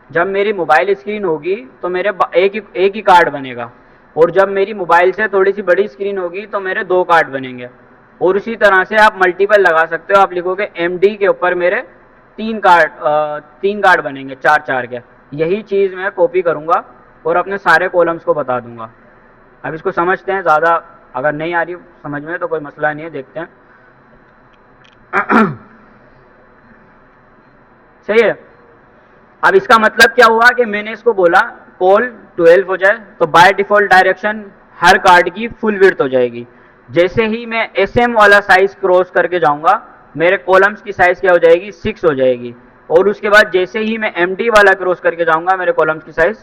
S1: जब मेरी मोबाइल स्क्रीन होगी तो मेरे एक ही कार्ड बनेगा, और जब मेरी मोबाइल से थोड़ी सी बड़ी स्क्रीन होगी तो मेरे 2 कार्ड बनेंगे। और इसी तरह से आप मल्टीपल लगा सकते हो, आप लिखोगे एमडी के ऊपर मेरे 3 कार्ड बनेंगे 4 4 के। यही चीज़ मैं कॉपी करूँगा और अपने सारे कॉलम्स को बता दूंगा। अब इसको समझते हैं, ज़्यादा अगर नहीं आ रही समझ में तो कोई मसला नहीं है, देखते हैं। सही है। अब इसका मतलब क्या हुआ कि मैंने इसको बोला कोल 12 हो जाए तो by default direction her card की फुल विड्थ हो जाएगी। जैसे ही मैं SM वाला साइज क्रॉस करके जाऊंगा मेरे कॉलम्स की साइज क्या हो जाएगी, 6 हो जाएगी। और उसके बाद जैसे ही मैं MD वाला क्रॉस करके जाऊंगा मेरे कॉलम्स की साइज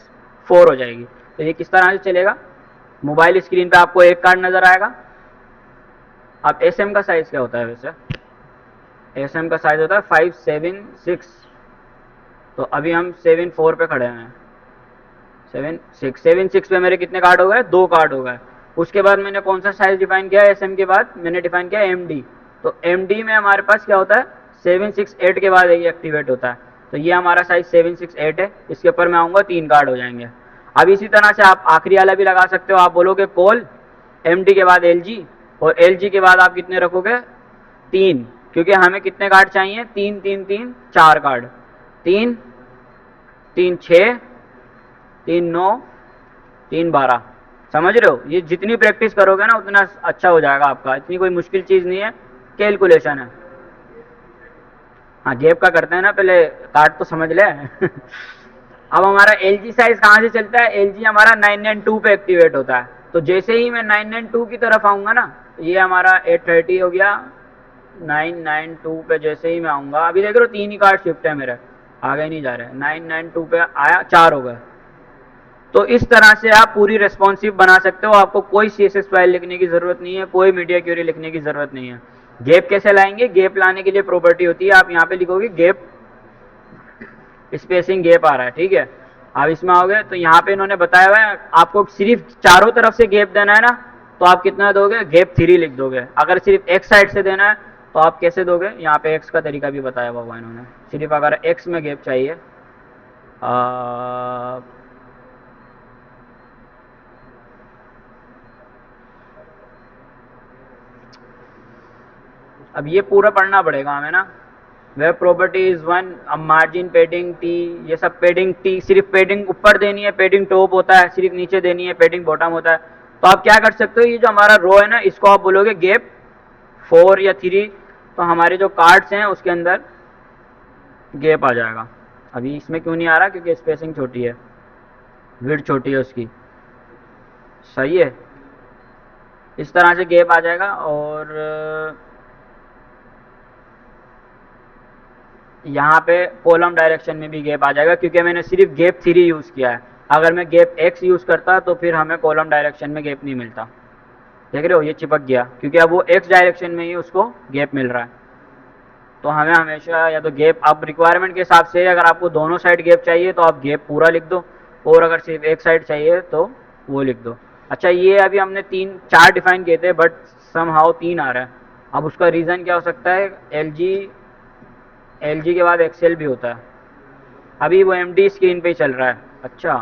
S1: 4 हो जाएगी। तो ये किस तरह से चलेगा, मोबाइल स्क्रीन पे आपको एक कार्ड नजर आएगा। अब SM का साइज क्या होता है वैसे, SM का साइज होता है 576। तो अभी हम 74 पे खड़े हैं, 76 पे मेरे कितने कार्ड हो गए, 2 कार्ड हो गए। उसके बाद मैंने कौन सा साइज डिफाइन किया, SM के बाद मैंने डिफाइन किया MD। तो MD में हमारे पास क्या होता है, 768 के बाद ये एक्टिवेट होता है। तो ये हमारा साइज 768 है, इसके ऊपर मैं आऊंगा 3 कार्ड हो जाएंगे। अब इसी तरह से आप आखिरी वाला भी लगा सकते हो, आप बोलोगे कॉल MD के बाद LG, और LG के बाद आप कितने रखोगे, 3, क्योंकि हमें कितने कार्ड चाहिए, 3 3 3 4 कार्ड, 3 3 6 3 9 3 12। समझ रहे हो, ये जितनी प्रैक्टिस करोगे ना उतना अच्छा हो जाएगा आपका, इतनी कोई मुश्किल चीज नहीं है, कैलकुलेशन है। हाँ गैप का करते हैं ना, पहले कार्ड तो समझ ले अब हमारा LG साइज कहाँ से चलता है, LG हमारा 992 पे एक्टिवेट होता है। तो जैसे ही मैं 992 की तरफ आऊंगा ना, ये हमारा 830 हो गया, 992 पे जैसे ही मैं आऊंगा, अभी देख रहे हो 3 ही कार्ड शिफ्ट है मेरे, आगे नहीं जा रहे, 992 पे आया, 4 हो गए। तो इस तरह से आप पूरी रेस्पॉन्सिव बना सकते हो, आपको कोई CSS फाइल लिखने की जरूरत नहीं है, कोई मीडिया क्वेरी लिखने की जरूरत नहीं है। गैप कैसे लाएंगे, गैप लाने के लिए प्रॉपर्टी होती है, आप यहाँ पे लिखोगे गैप स्पेसिंग गैप आ रहा है, ठीक है। आप इसमें आओगे तो यहाँ पे इन्होंने बताया हुआ है आपको सिर्फ चारों तरफ से गैप देना है ना, तो आप कितना दोगे, गैप 3 लिख दोगे। अगर सिर्फ एक साइड से देना है तो आप कैसे दोगे, यहाँ पे X का तरीका भी बताया हुआ इन्होंने। सिर्फ अगर X में गैप चाहिए, अब ये पूरा पढ़ना पड़ेगा हमें ना, वेब प्रॉपर्टीज 1, अब मार्जिन, पेडिंग, टी, ये सब पेडिंग, टी सिर्फ पेडिंग ऊपर देनी है, पेडिंग टॉप होता है, सिर्फ नीचे देनी है, पेडिंग बॉटम होता है। तो आप क्या कर सकते हो, ये जो हमारा रो है ना, इसको आप बोलोगे गैप 4 या 3, तो हमारे जो कार्ड्स हैं उसके अंदर गैप आ जाएगा। अभी इसमें क्यों नहीं आ रहा, क्योंकि स्पेसिंग छोटी है, विड्थ छोटी है उसकी, सही है। इस तरह से गैप आ जाएगा। और यहाँ पे कॉलम डायरेक्शन में भी गैप आ जाएगा, क्योंकि मैंने सिर्फ गैप 3 यूज़ किया है। अगर मैं गैप X यूज़ करता तो फिर हमें कॉलम डायरेक्शन में गैप नहीं मिलता। देख रहे हो, ये चिपक गया, क्योंकि अब वो X डायरेक्शन में ही उसको गैप मिल रहा है। तो हमें हमेशा या तो गैप, अब रिक्वायरमेंट के हिसाब से अगर आपको दोनों साइड गैप चाहिए तो आप गैप पूरा लिख दो, और अगर सिर्फ एक साइड चाहिए तो वो लिख दो। अच्छा, ये अभी हमने 4 डिफाइन किए थे, बट समहाउ 3 आ रहा है। अब उसका रीज़न क्या हो सकता है, LG के बाद एक्सेल भी होता है, अभी वो MD स्क्रीन पे ही चल रहा है। अच्छा,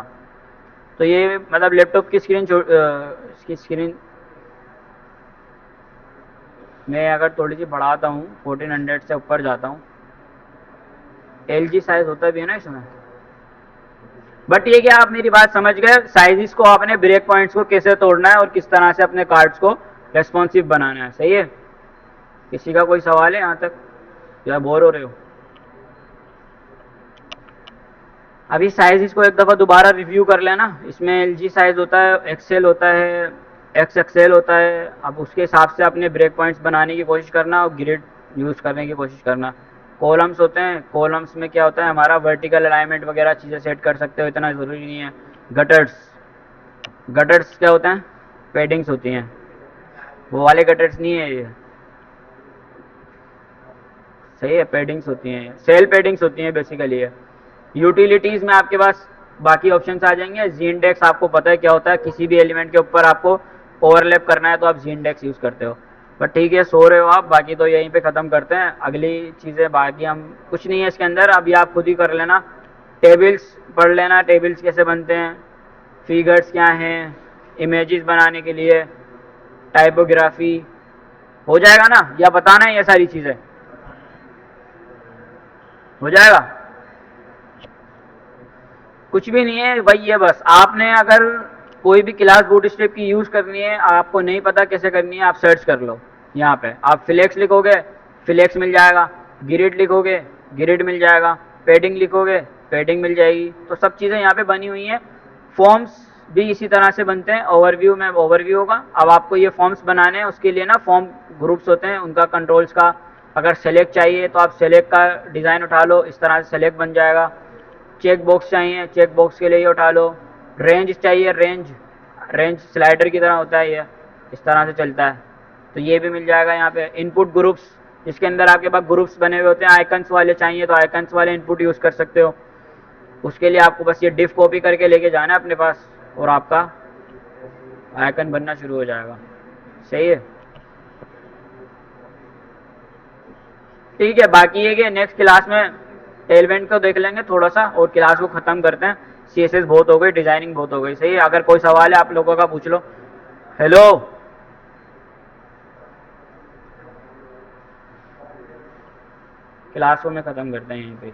S1: तो ये मतलब लैपटॉप की स्क्रीन इसकी स्क्रीन मैं अगर थोड़ी सी बढ़ाता हूँ, 1400 से ऊपर जाता हूँ, LG साइज होता भी है ना इसमें। बट ये क्या, आप मेरी बात समझ गए, साइजेस को आपने ब्रेक पॉइंट्स को कैसे तोड़ना है और किस तरह से अपने कार्ड्स को रेस्पॉन्सिव बनाना है, सही है। किसी का कोई सवाल है यहाँ तक, या बोर हो रहे हो। अभी साइज को एक दफ़ा दोबारा रिव्यू कर लेना। इसमें LG साइज होता है, एक्सेल होता है, XXL होता है। अब उसके हिसाब से अपने ब्रेक पॉइंट्स बनाने की कोशिश करना और ग्रिड यूज़ करने की कोशिश करना। कॉलम्स होते हैं, कॉलम्स में क्या होता है, हमारा वर्टिकल अलाइनमेंट वगैरह चीज़ें सेट कर सकते हो, इतना ज़रूरी नहीं है। गटर्स क्या होते हैं, पेडिंग्स होती हैं, वो वाले गटर्स नहीं है ये, सही है, पेडिंग्स होती हैं, सेल पेडिंग्स होती हैं बेसिकली ये। यूटिलिटीज़ में आपके पास बाकी ऑप्शंस आ जाएंगे। जी इंडेक्स आपको पता है क्या होता है, किसी भी एलिमेंट के ऊपर आपको ओवरलैप करना है तो आप जी इंडेक्स यूज़ करते हो। बट ठीक है, सो रहे हो आप, बाकी तो यहीं पे ख़त्म करते हैं। अगली चीज़ें बाकी हम कुछ नहीं है इसके अंदर, अभी आप खुद ही कर लेना। टेबल्स पढ़ लेना, टेबल्स कैसे बनते हैं, फिगर्स क्या हैं, इमेजेस बनाने के लिए, टाइपोग्राफी, हो जाएगा ना, या बताना है ये सारी चीज़ें, हो जाएगा। कुछ भी नहीं है भाई, ये बस आपने अगर कोई भी क्लास बूटस्ट्रैप की यूज़ करनी है, आपको नहीं पता कैसे करनी है, आप सर्च कर लो। यहाँ पे आप फ्लेक्स लिखोगे, फ्लेक्स मिल जाएगा, ग्रिड लिखोगे, ग्रिड मिल जाएगा, पैडिंग लिखोगे, पैडिंग मिल जाएगी। तो सब चीज़ें यहाँ पे बनी हुई हैं। फॉर्म्स भी इसी तरह से बनते हैं। ओवरव्यू में ओवरव्यू होगा। अब आपको ये फॉर्म्स बनाने हैं, उसके लिए ना फॉर्म ग्रुप्स होते हैं, उनका कंट्रोल्स का, अगर सेलेक्ट चाहिए तो आप सेलेक्ट का डिज़ाइन उठा लो, इस तरह से सेलेक्ट बन जाएगा। चेक बॉक्स चाहिए, चेक बॉक्स के लिए ये उठा लो। रेंज चाहिए, रेंज, रेंज स्लाइडर की तरह होता है, ये इस तरह से चलता है, तो ये भी मिल जाएगा यहाँ पे। इनपुट ग्रुप्स, इसके अंदर आपके पास ग्रुप्स बने हुए होते हैं। आइकन्स वाले चाहिए तो आइकन्स वाले इनपुट यूज़ कर सकते हो। उसके लिए आपको बस ये डिफ कॉपी करके लेके जाना है अपने पास, और आपका आइकन बनना शुरू हो जाएगा। सही है, ठीक है। बाकी ये कि नेक्स्ट क्लास में टेलमेंट को देख लेंगे थोड़ा सा, और क्लास को ख़त्म करते हैं। सीएसएस बहुत हो गई, डिज़ाइनिंग बहुत हो गई। सही है, अगर कोई सवाल है आप लोगों का पूछ लो। हेलो, क्लास को मैं ख़त्म करते हैं यहीं पे।